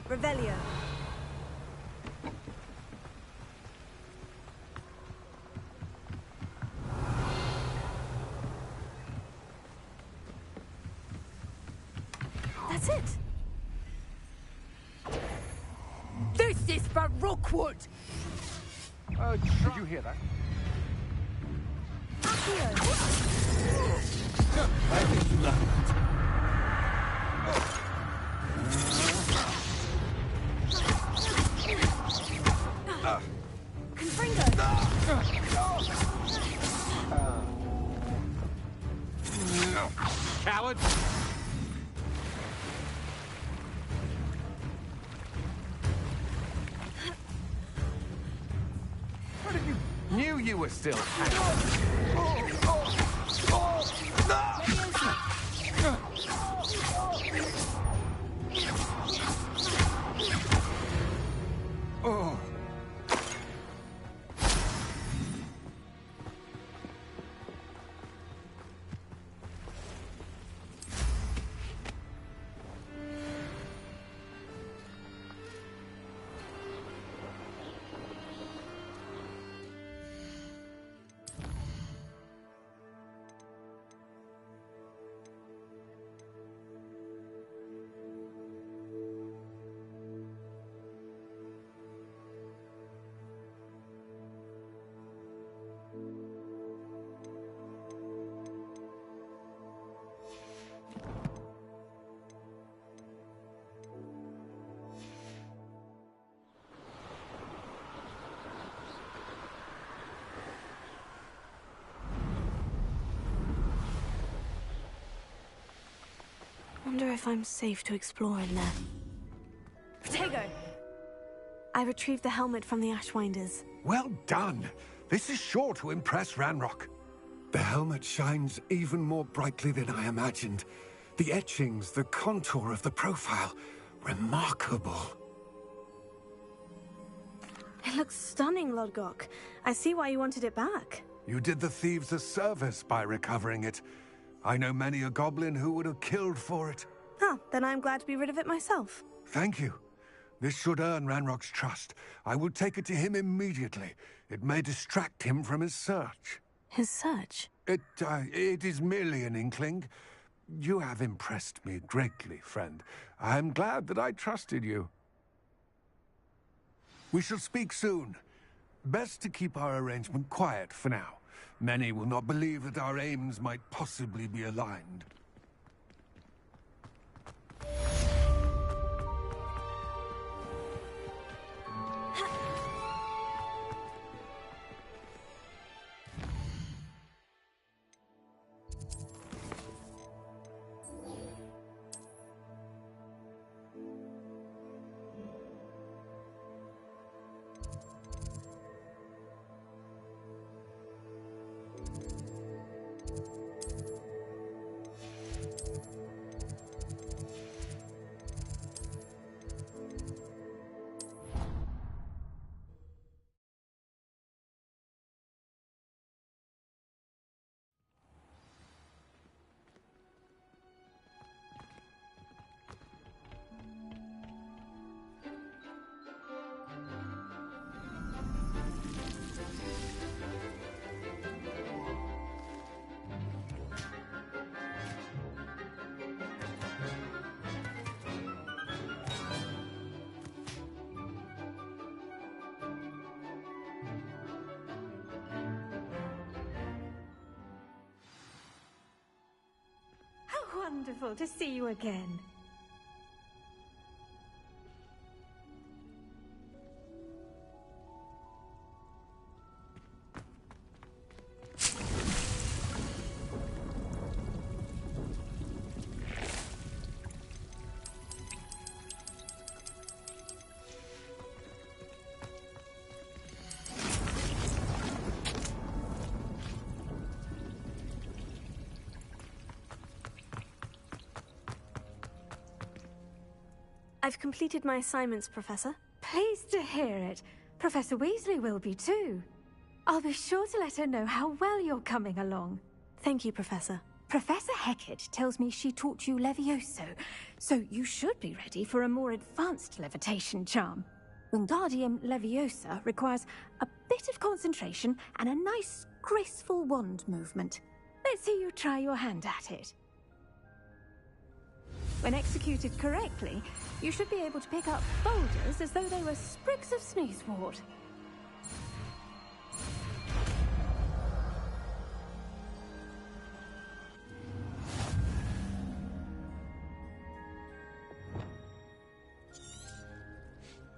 Revelio. That's it. This is for Rookwood! Did you hear that? I think you learned that. Coward! What have you... Knew you were still Oh. Wonder if I'm safe to explore in there. Protego. I retrieved the helmet from the Ashwinders. Well done. This is sure to impress Ranrock. The helmet shines even more brightly than I imagined. The etchings, the contour of the profile. Remarkable. It looks stunning, Lodgok. I see why you wanted it back. You did the thieves a service by recovering it. I know many a goblin who would have killed for it. Ah, then I'm glad to be rid of it myself. Thank you. This should earn Ranrock's trust. I will take it to him immediately. It may distract him from his search. His search? It is merely an inkling. You have impressed me greatly, friend. I am glad that I trusted you. We shall speak soon. Best to keep our arrangement quiet for now. Many will not believe that our aims might possibly be aligned. wonderful to see you again. I've completed my assignments, Professor. Pleased to hear it. Professor Weasley will be too. I'll be sure to let her know how well you're coming along. Thank you, Professor. Professor Hecat tells me she taught you Levioso, so you should be ready for a more advanced levitation charm. Wingardium Leviosa requires a bit of concentration and a nice, graceful wand movement. Let's see you try your hand at it. When executed correctly, you should be able to pick up boulders as though they were sprigs of sneezewort.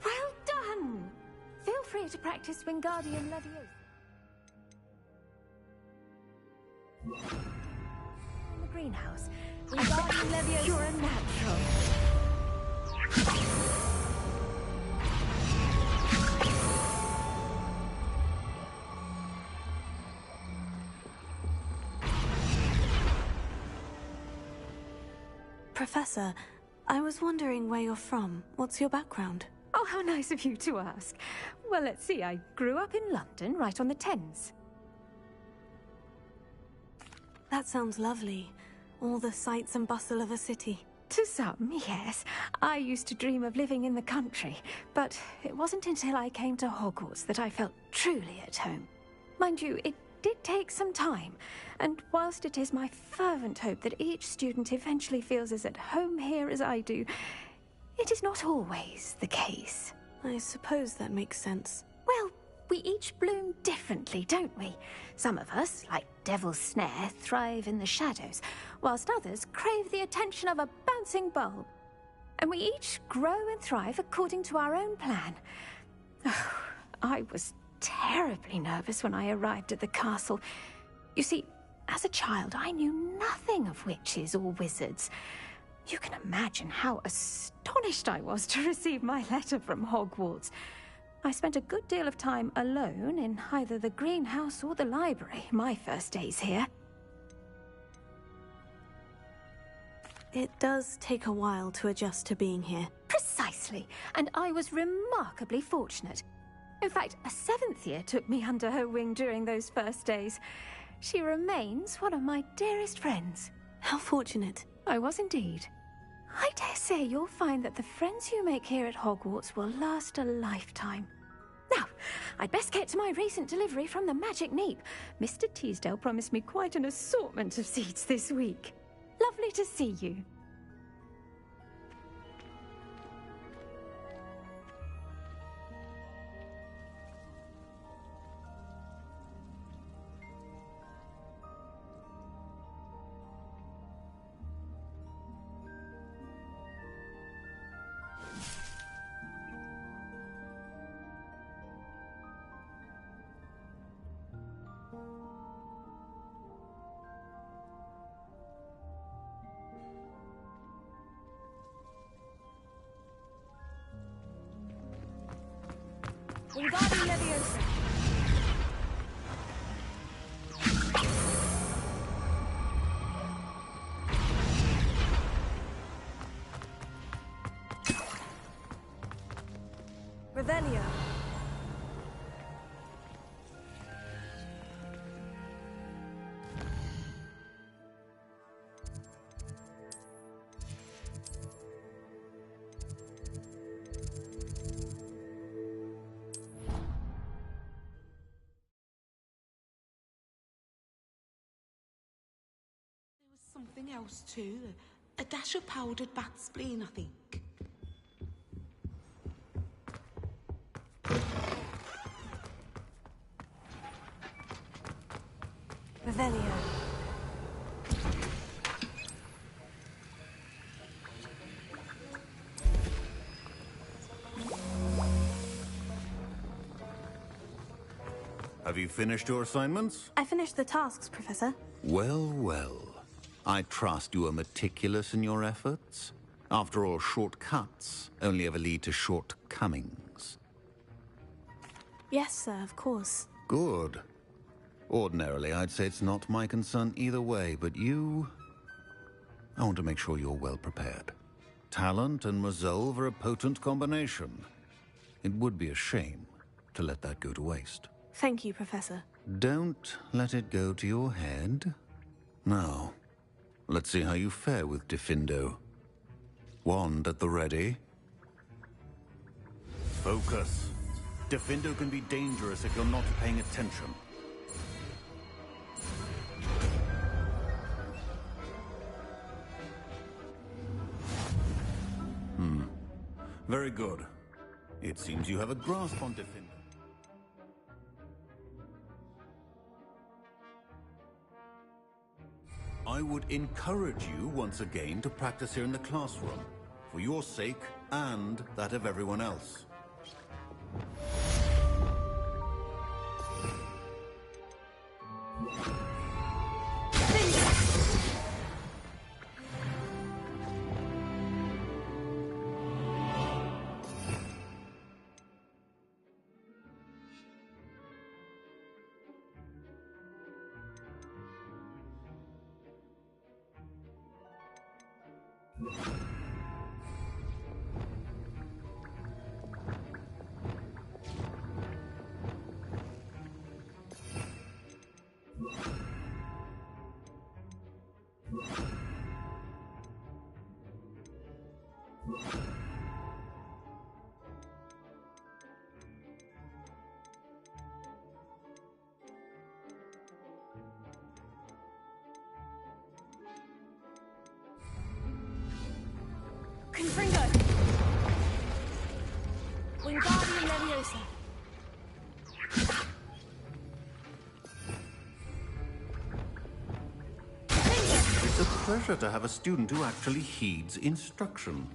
Well done! Feel free to practice Wingardium Leviosa in the greenhouse. Wingardium Leviosa. You're a natural. Professor, I was wondering where you're from. What's your background? Oh, how nice of you to ask. Well, let's see. I grew up in London, right on the Thames. That sounds lovely. All the sights and bustle of a city. To some, yes. I used to dream of living in the country, but it wasn't until I came to Hogwarts that I felt truly at home. Mind you, it did take some time, and whilst it is my fervent hope that each student eventually feels as at home here as I do, it is not always the case. I suppose that makes sense. Well, we each bloom differently, don't we? Some of us, like Devil's Snare, thrive in the shadows, whilst others crave the attention of a bouncing bulb. And we each grow and thrive according to our own plan. Oh, I was terribly nervous when I arrived at the castle. You see, as a child, I knew nothing of witches or wizards. You can imagine how astonished I was to receive my letter from Hogwarts. I spent a good deal of time alone in either the greenhouse or the library my first days here. It does take a while to adjust to being here. Precisely, and I was remarkably fortunate. In fact, a 7th year took me under her wing during those first days. She remains one of my dearest friends. How fortunate. I was indeed. I dare say you'll find that the friends you make here at Hogwarts will last a lifetime. Now, I'd best get to my recent delivery from the Magic Neep. Mr. Teasdale promised me quite an assortment of seeds this week. Lovely to see you. Wingardium Leviosa. Revelio. Something else too. A dash of powdered bat spleen, I think. Revelio. Have you finished your assignments? I finished the tasks, Professor. Well, well. I trust you are meticulous in your efforts. After all, shortcuts only ever lead to shortcomings. Yes, sir, of course. Good. Ordinarily, I'd say it's not my concern either way, but you... I want to make sure you're well prepared. Talent and resolve are a potent combination. It would be a shame to let that go to waste. Thank you, Professor. Don't let it go to your head. Now, let's see how you fare with Diffindo. Wand at the ready. Focus. Diffindo can be dangerous if you're not paying attention. Very good. It seems you have a grasp on Diffindo. I would encourage you once again to practice here in the classroom, for your sake and that of everyone else. Confringo! Wingardium Leviosa! It's a pleasure to have a student who actually heeds instruction.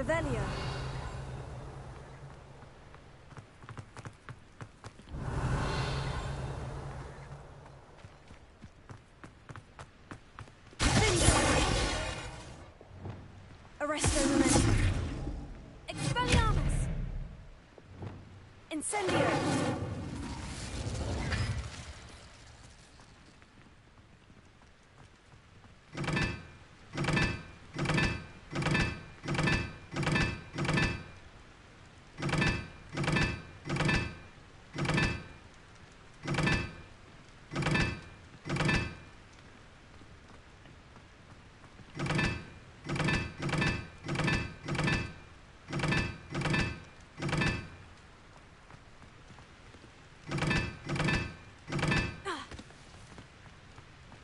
Revelio. Arresto momentum. Expelliarmus! Incendio!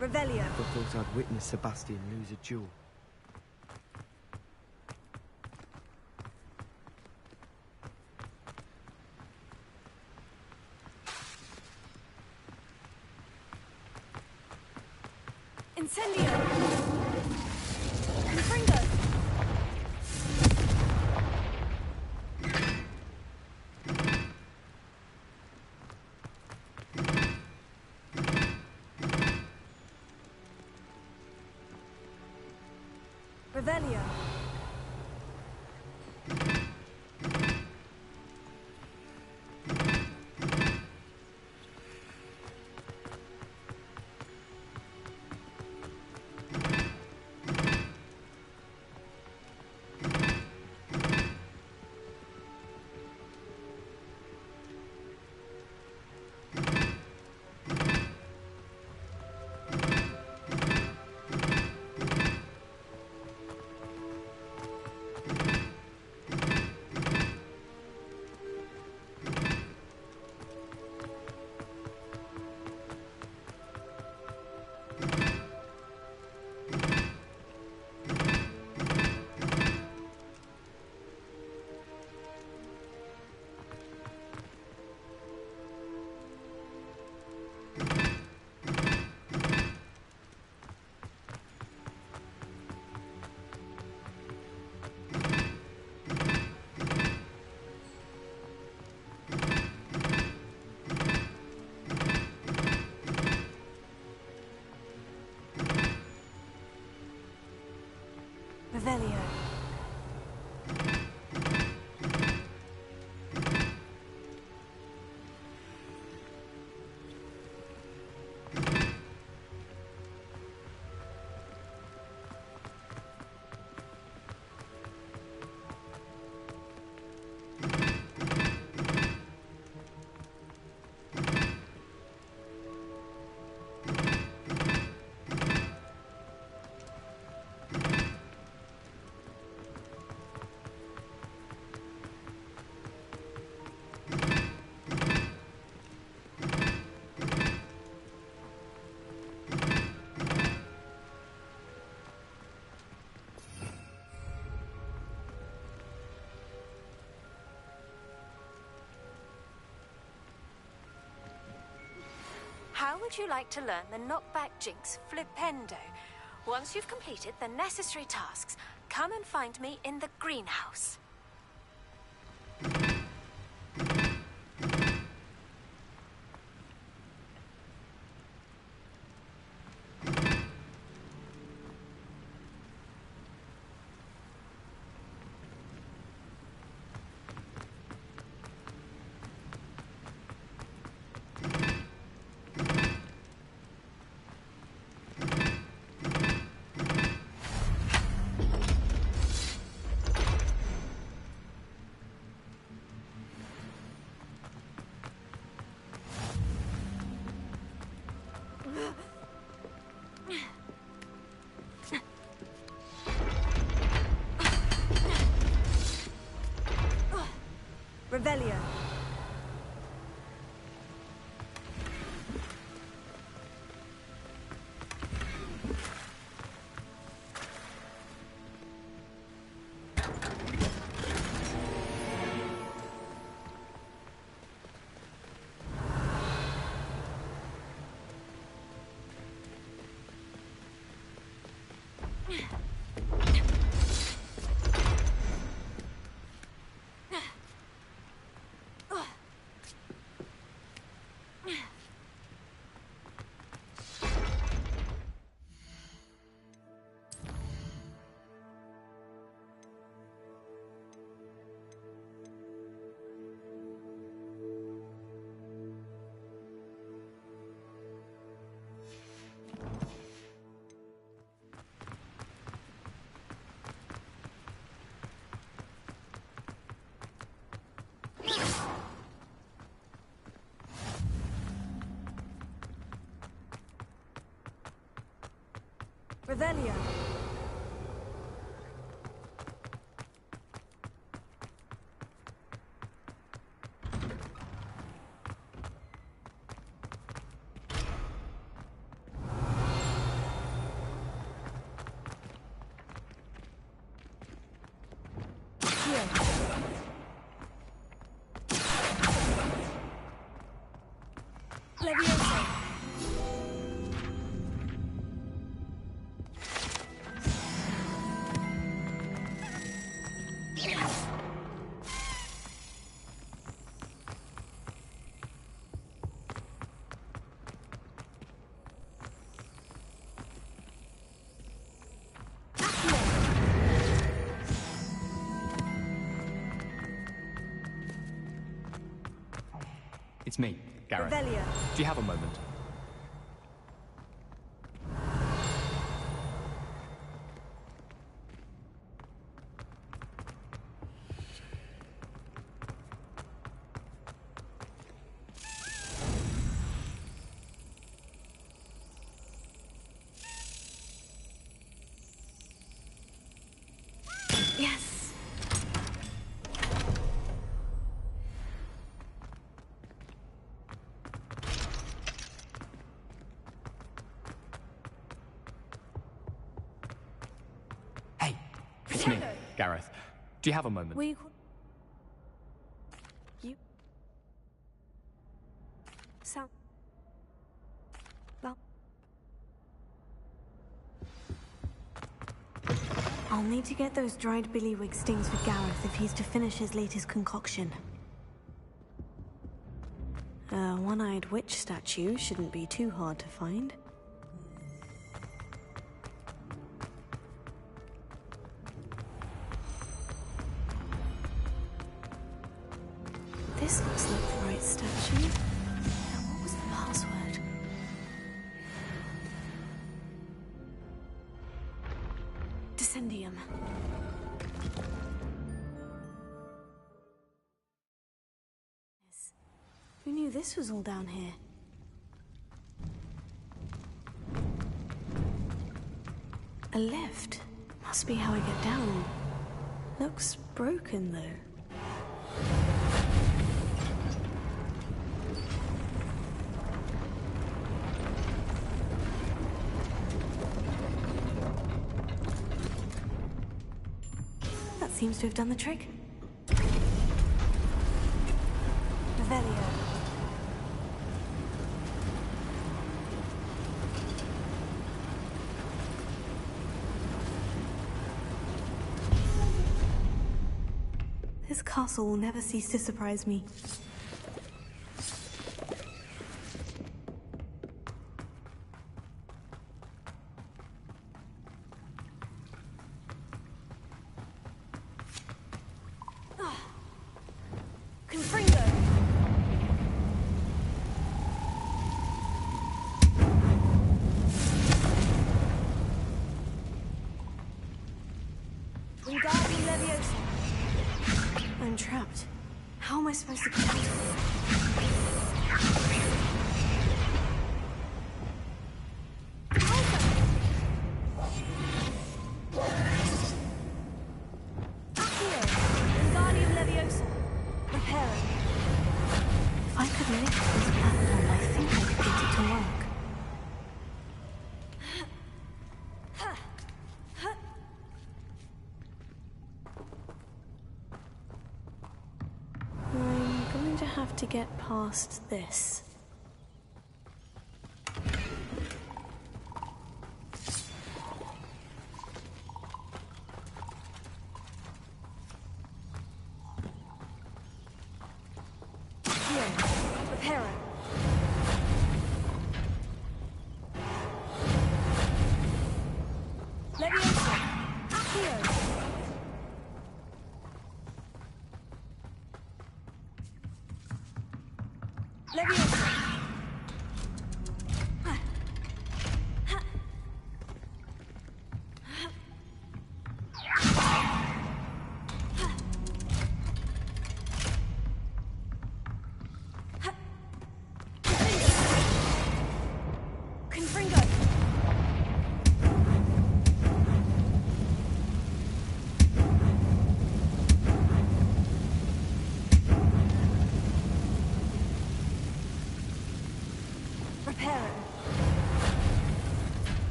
Revelio. I thought I'd witnessed Sebastian lose a duel. Incendio! Confringo! Revelio. Revelio. How would you like to learn the knockback jinx flipendo? Once you've completed the necessary tasks, come and find me in the greenhouse. Revelio. Revelio. Levioso. It's me, Gareth. Revelio. Do you have a moment? Yes. Hey, it's me, Gareth. Do you have a moment? You sound well. I'll need to get those dried billywig stings for Gareth if he's to finish his latest concoction. A one-eyed witch statue shouldn't be too hard to find. This looks like the right statue. Now, what was the password? Descendium. Who knew this was all down here? A lift. Must be how I get down. Looks broken, though. That seems to have done the trick. Revelio. This castle will never cease to surprise me. I'm trapped. How am I supposed to get out of If I could lift this platform, I think I could get it to work. I'm going to have to get past this.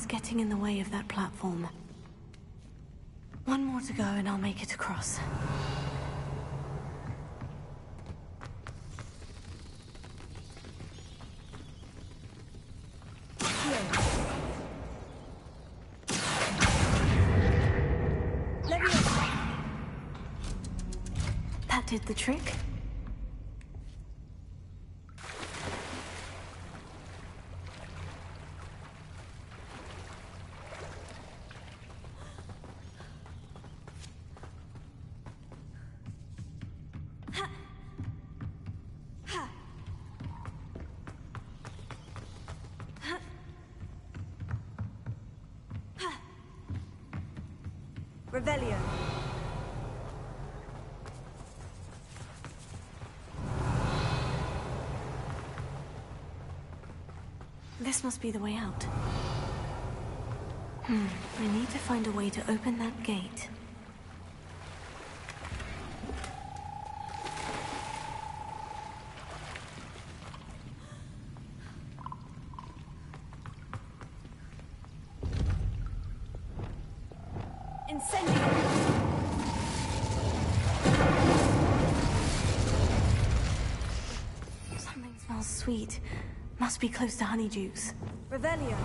is getting in the way of that platform. One more to go and I'll make it across. That did the trick. Revelio. This must be the way out. I need to find a way to open that gate. Something smells sweet. Must be close to Honeydukes. Revelio.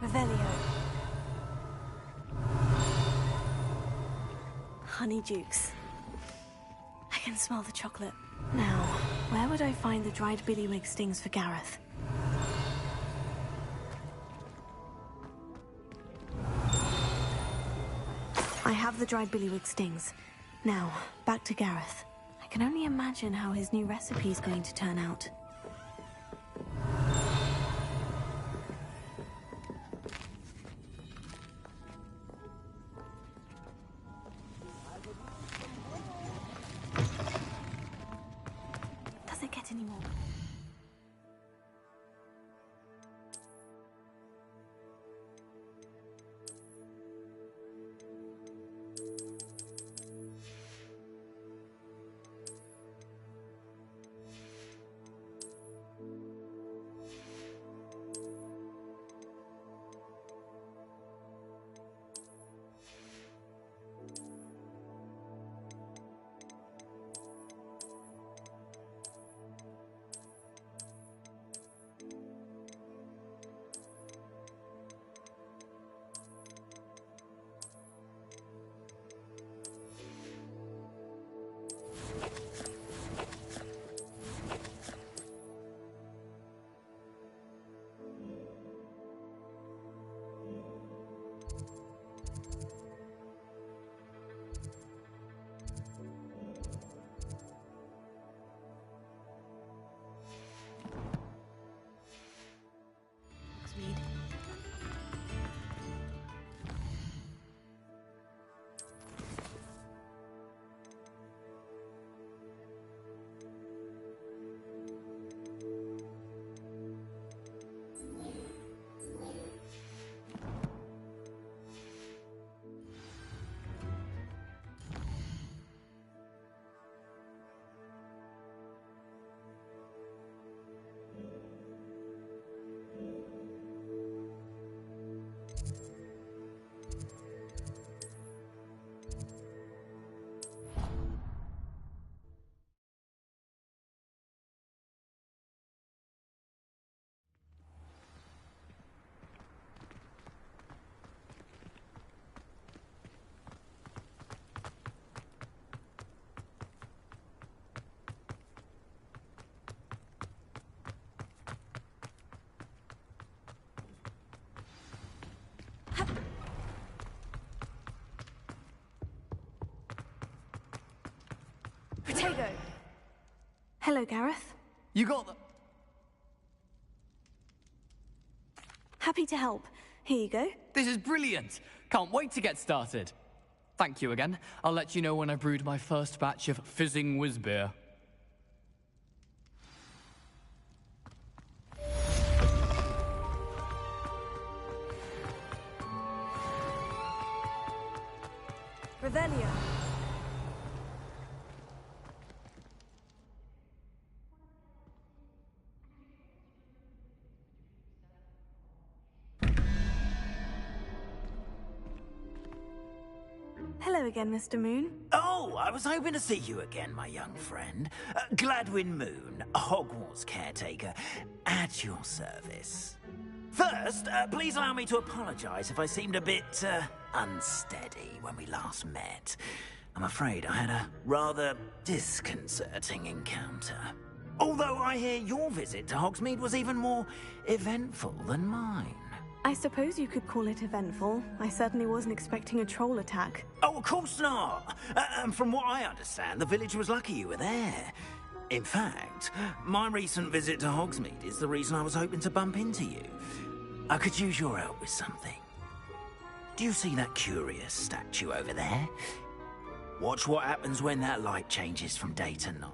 Revelio. Honeydukes. I can smell the chocolate. Now, where would I find the dried billywig stings for Gareth? I have the dried billywig stings. Now, back to Gareth. I can only imagine how his new recipe is going to turn out. Does it get any more? Potato. Hello, Gareth. You got the... Happy to help. Here you go. This is brilliant. Can't wait to get started. Thank you again. I'll let you know when I've brewed my first batch of fizzing whiz beer. Revelio. Hello again, Mr. Moon. Oh, I was hoping to see you again, my young friend. Gladwin Moon, Hogwarts caretaker, at your service. First, please allow me to apologize if I seemed a bit, unsteady when we last met. I'm afraid I had a rather disconcerting encounter. Although I hear your visit to Hogsmeade was even more eventful than mine. I suppose you could call it eventful. I certainly wasn't expecting a troll attack. Oh, of course not. And from what I understand, the village was lucky you were there. In fact, my recent visit to Hogsmeade is the reason I was hoping to bump into you. I could use your help with something. Do you see that curious statue over there? Watch what happens when that light changes from day to night.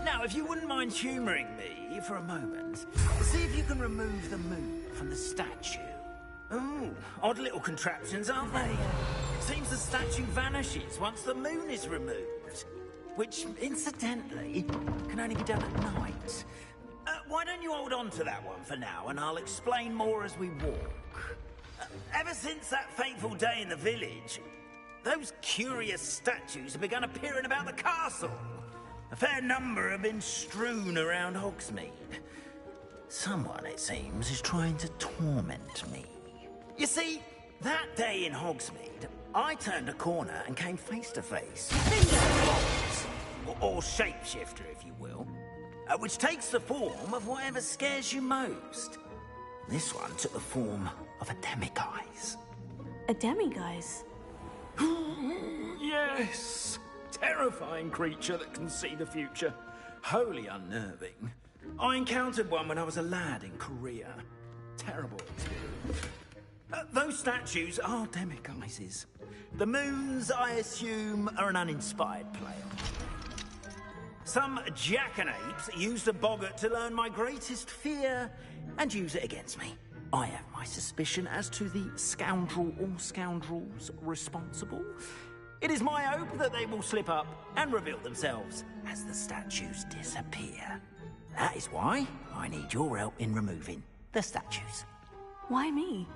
Now, if you wouldn't mind humouring me for a moment, see if you can remove the moon from the statue. Ooh, odd little contraptions, aren't they? It seems the statue vanishes once the moon is removed. Which, incidentally, can only be done at night. Why don't you hold on to that one for now, and I'll explain more as we walk. Ever since that fateful day in the village, those curious statues have begun appearing about the castle. A fair number have been strewn around Hogsmeade. Someone, it seems, is trying to torment me. You see, that day in Hogsmeade, I turned a corner and came face to face or shapeshifter, if you will, which takes the form of whatever scares you most. This one took the form of a demiguise. A demiguise? Yes! Terrifying creature that can see the future. Wholly unnerving. I encountered one when I was a lad in Korea. Terrible experience. Those statues are demiguises. The moons, I assume, are an uninspired play on. Some jackanapes used a boggart to learn my greatest fear and use it against me. I have my suspicion as to the scoundrel or scoundrels responsible. It is my hope that they will slip up and reveal themselves as the statues disappear. That is why I need your help in removing the statues. Why me?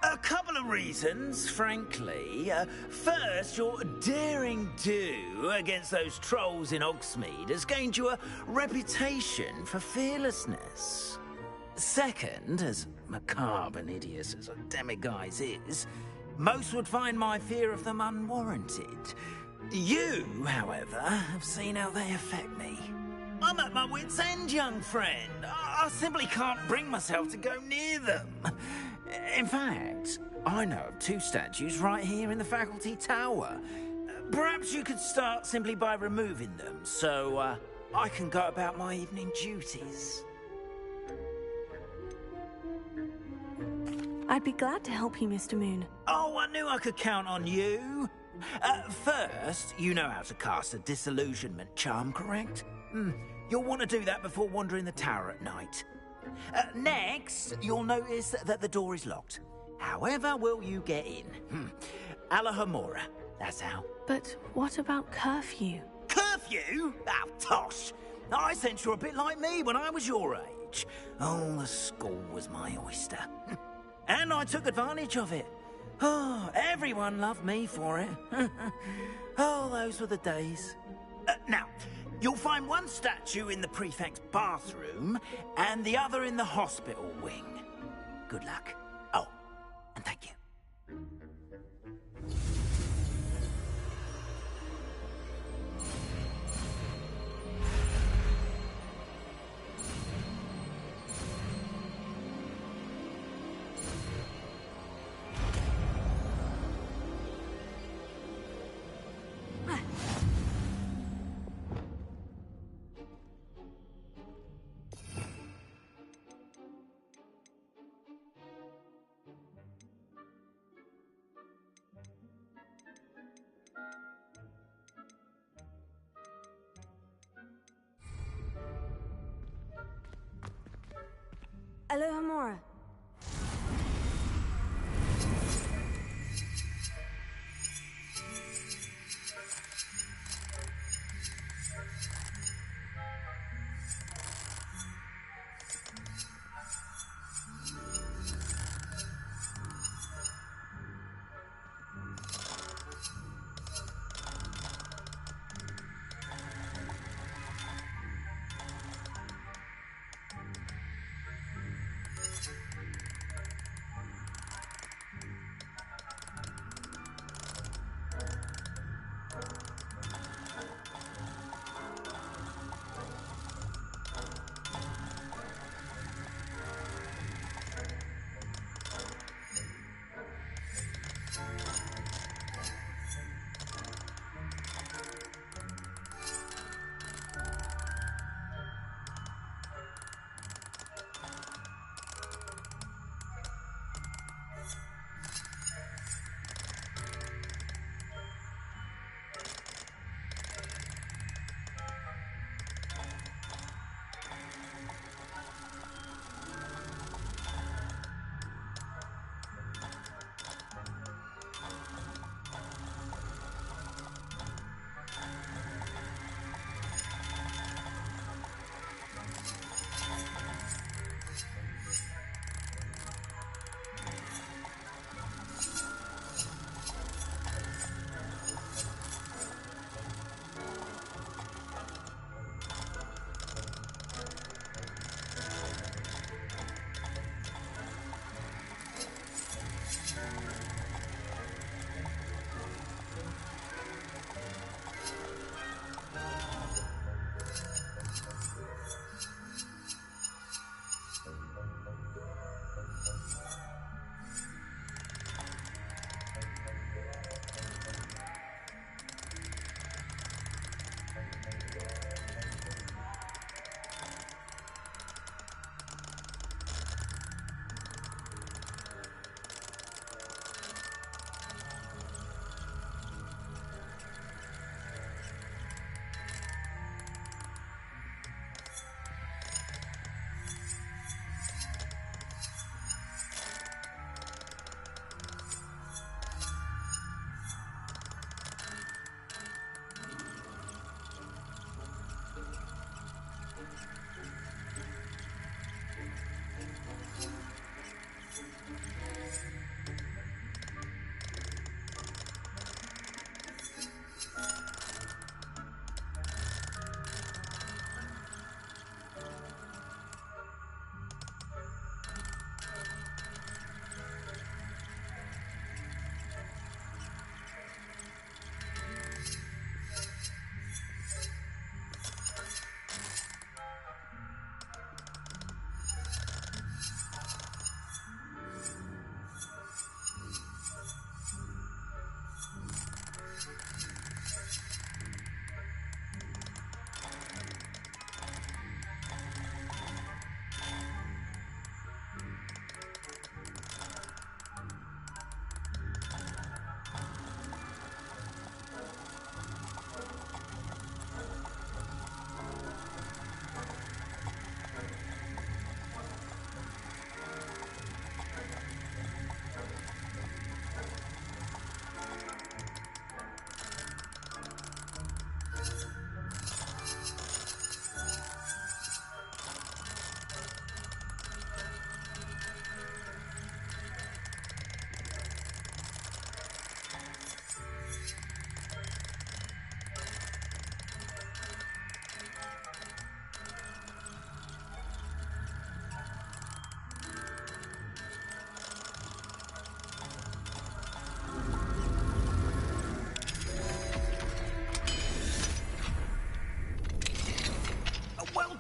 A couple of reasons, frankly. First, your daring do against those trolls in Hogsmeade has gained you a reputation for fearlessness. Second, as macabre and hideous as a demiguise is, most would find my fear of them unwarranted. You, however, have seen how they affect me. I'm at my wit's end, young friend. I simply can't bring myself to go near them. In fact, I know of two statues right here in the faculty tower. Perhaps you could start simply by removing them, so I can go about my evening duties. I'd be glad to help you, Mr. Moon. Oh, I knew I could count on you. First, you know how to cast a disillusionment charm, correct? You'll want to do that before wandering the tower at night. Next, you'll notice that the door is locked. However will you get in? Alahomora, that's how. But what about curfew? Curfew? Oh, tosh. I sense you're a bit like me when I was your age. Oh, the school was my oyster. And I took advantage of it. Oh, everyone loved me for it. Oh, those were the days. Now, you'll find one statue in the prefect's bathroom and the other in the hospital wing. Good luck. Oh, and thank you. Alohomora.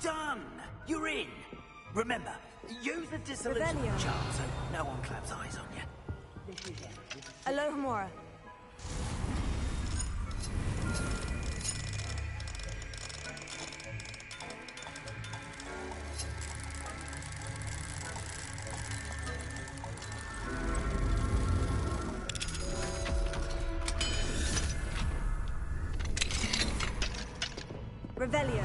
done! You're in! Remember, use the dissolution charm so no one claps eyes on you. Alohomora. Revelio.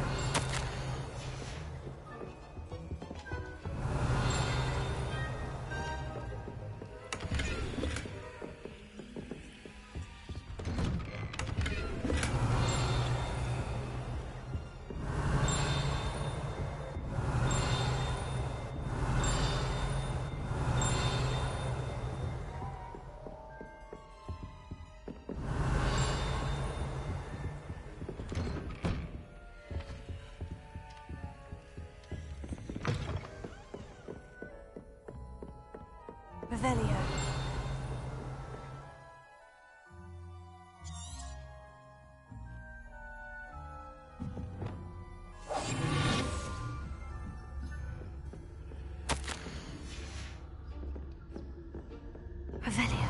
Revelio. Revelio.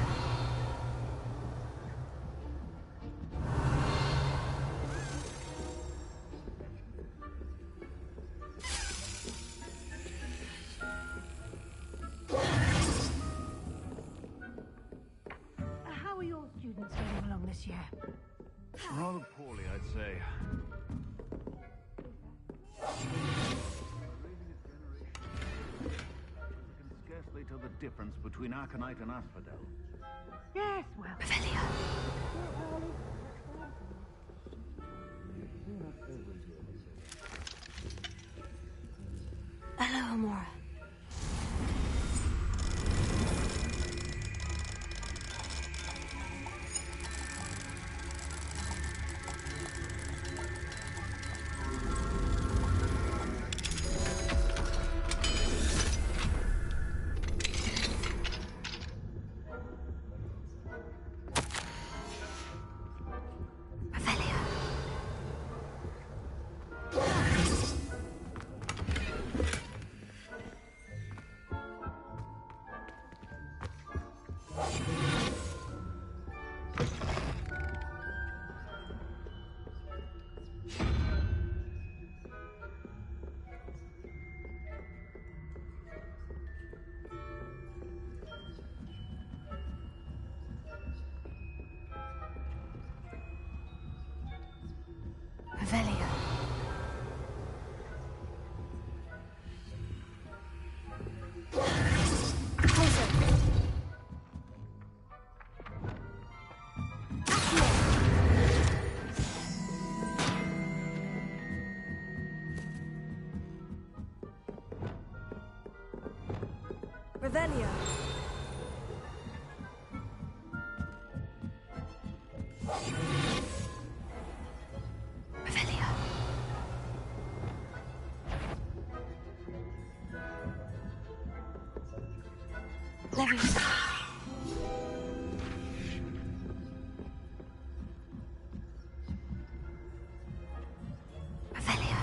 How are your students getting along this year? Rather poorly, I'd say. Can scarcely tell the difference between Aconite and Asphodel. Yes, well. Revelio. Hello, Amora. Revelio. Revelio. Revelio. Leviosa. Revelio.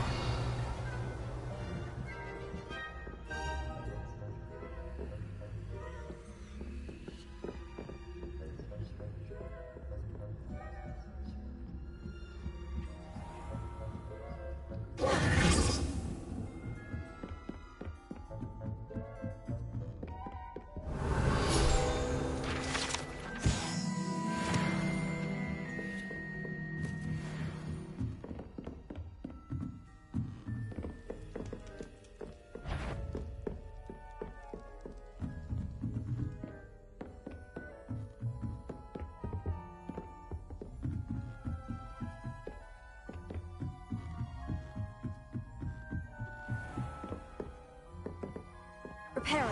Reparo.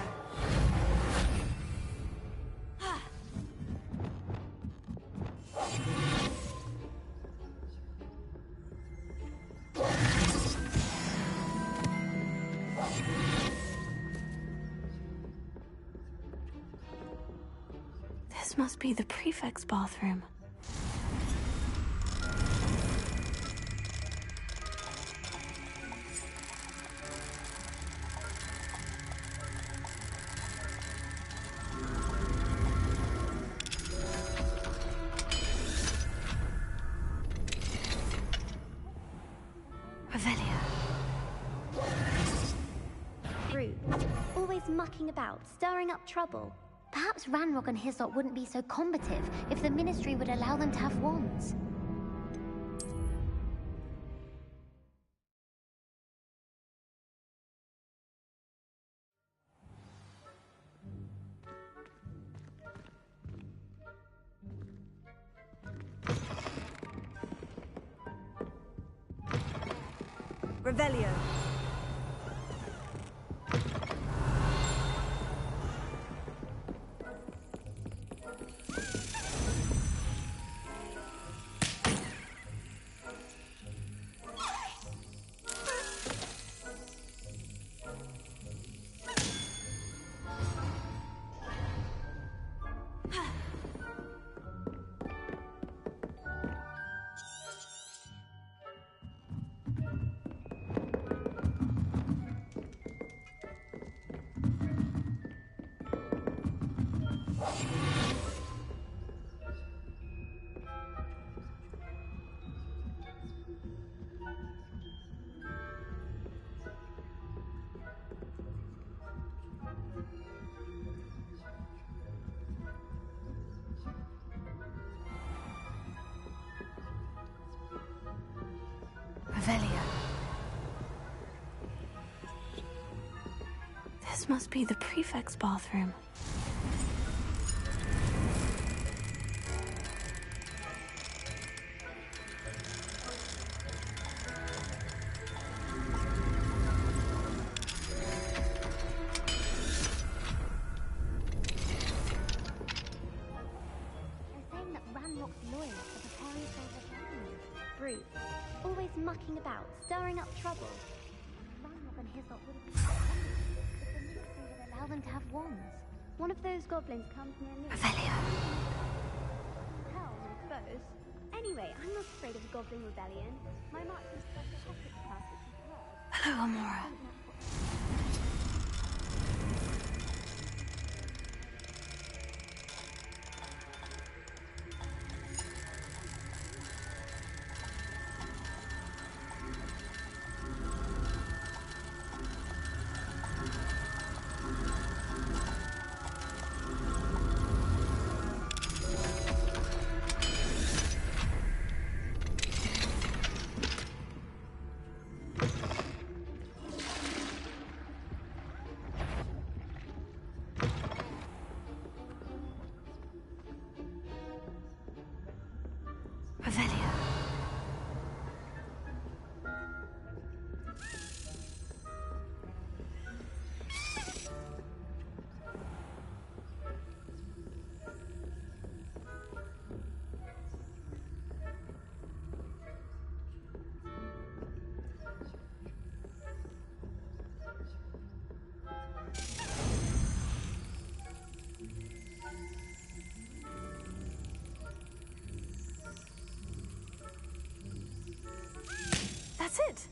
This must be the prefect's bathroom. Rude. Always mucking about, stirring up trouble. Perhaps Ranrock and his lot wouldn't be so combative if the Ministry would allow them to have wands. Revelio. Revelio. This must be the prefect's bathroom. Brute. Always mucking about, stirring up trouble. Ranrock and his lot would have been if the ministry would allow them to have wands. One of those goblins comes near me. Revelio. Hell, I suppose. Anyway, I'm not afraid of a goblin rebellion. My marksman special tactics class is superb. Hello, Amora. Revelio. That's it.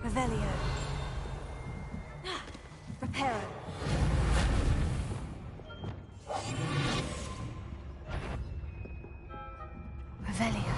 Revelio. Reparo. Revelio.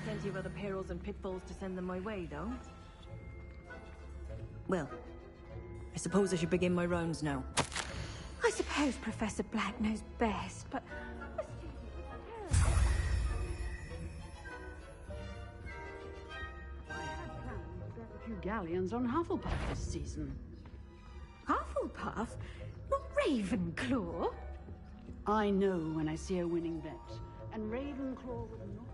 Plenty of other perils and pitfalls to send them my way, though. Well, I suppose I should begin my rounds now. I suppose Professor Black knows best, but... I had planned to grab a few galleons on Hufflepuff this season. Hufflepuff? Not Ravenclaw? I know when I see a winning bet, and Ravenclaw would not...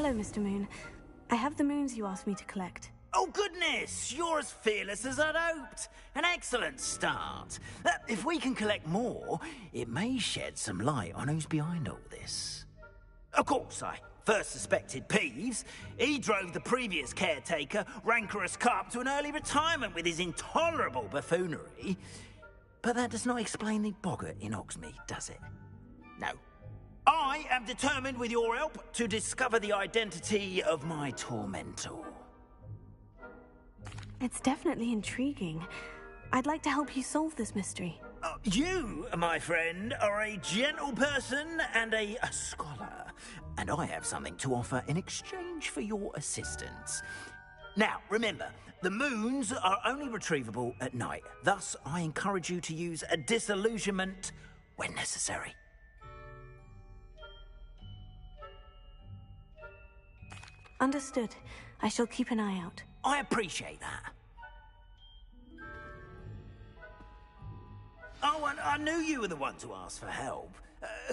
Hello, Mr. Moon. I have the moons you asked me to collect. Oh, goodness! You're as fearless as I'd hoped. An excellent start. If we can collect more, it may shed some light on who's behind all this. Of course, I first suspected Peeves. He drove the previous caretaker, Rancorous Carp, to an early retirement with his intolerable buffoonery. But that does not explain the boggart in Hogsmeade, does it? No. I am determined, with your help, to discover the identity of my tormentor. It's definitely intriguing. I'd like to help you solve this mystery. You, my friend, are a gentle person and a scholar, and I have something to offer in exchange for your assistance. Now, remember, the moons are only retrievable at night. Thus, I encourage you to use a disillusionment when necessary. Understood. I shall keep an eye out. I appreciate that. Oh, and I knew you were the one to ask for help.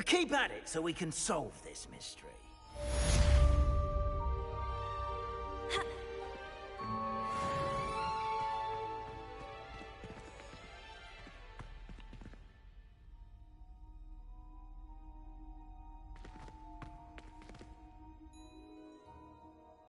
Keep at it so we can solve this mystery.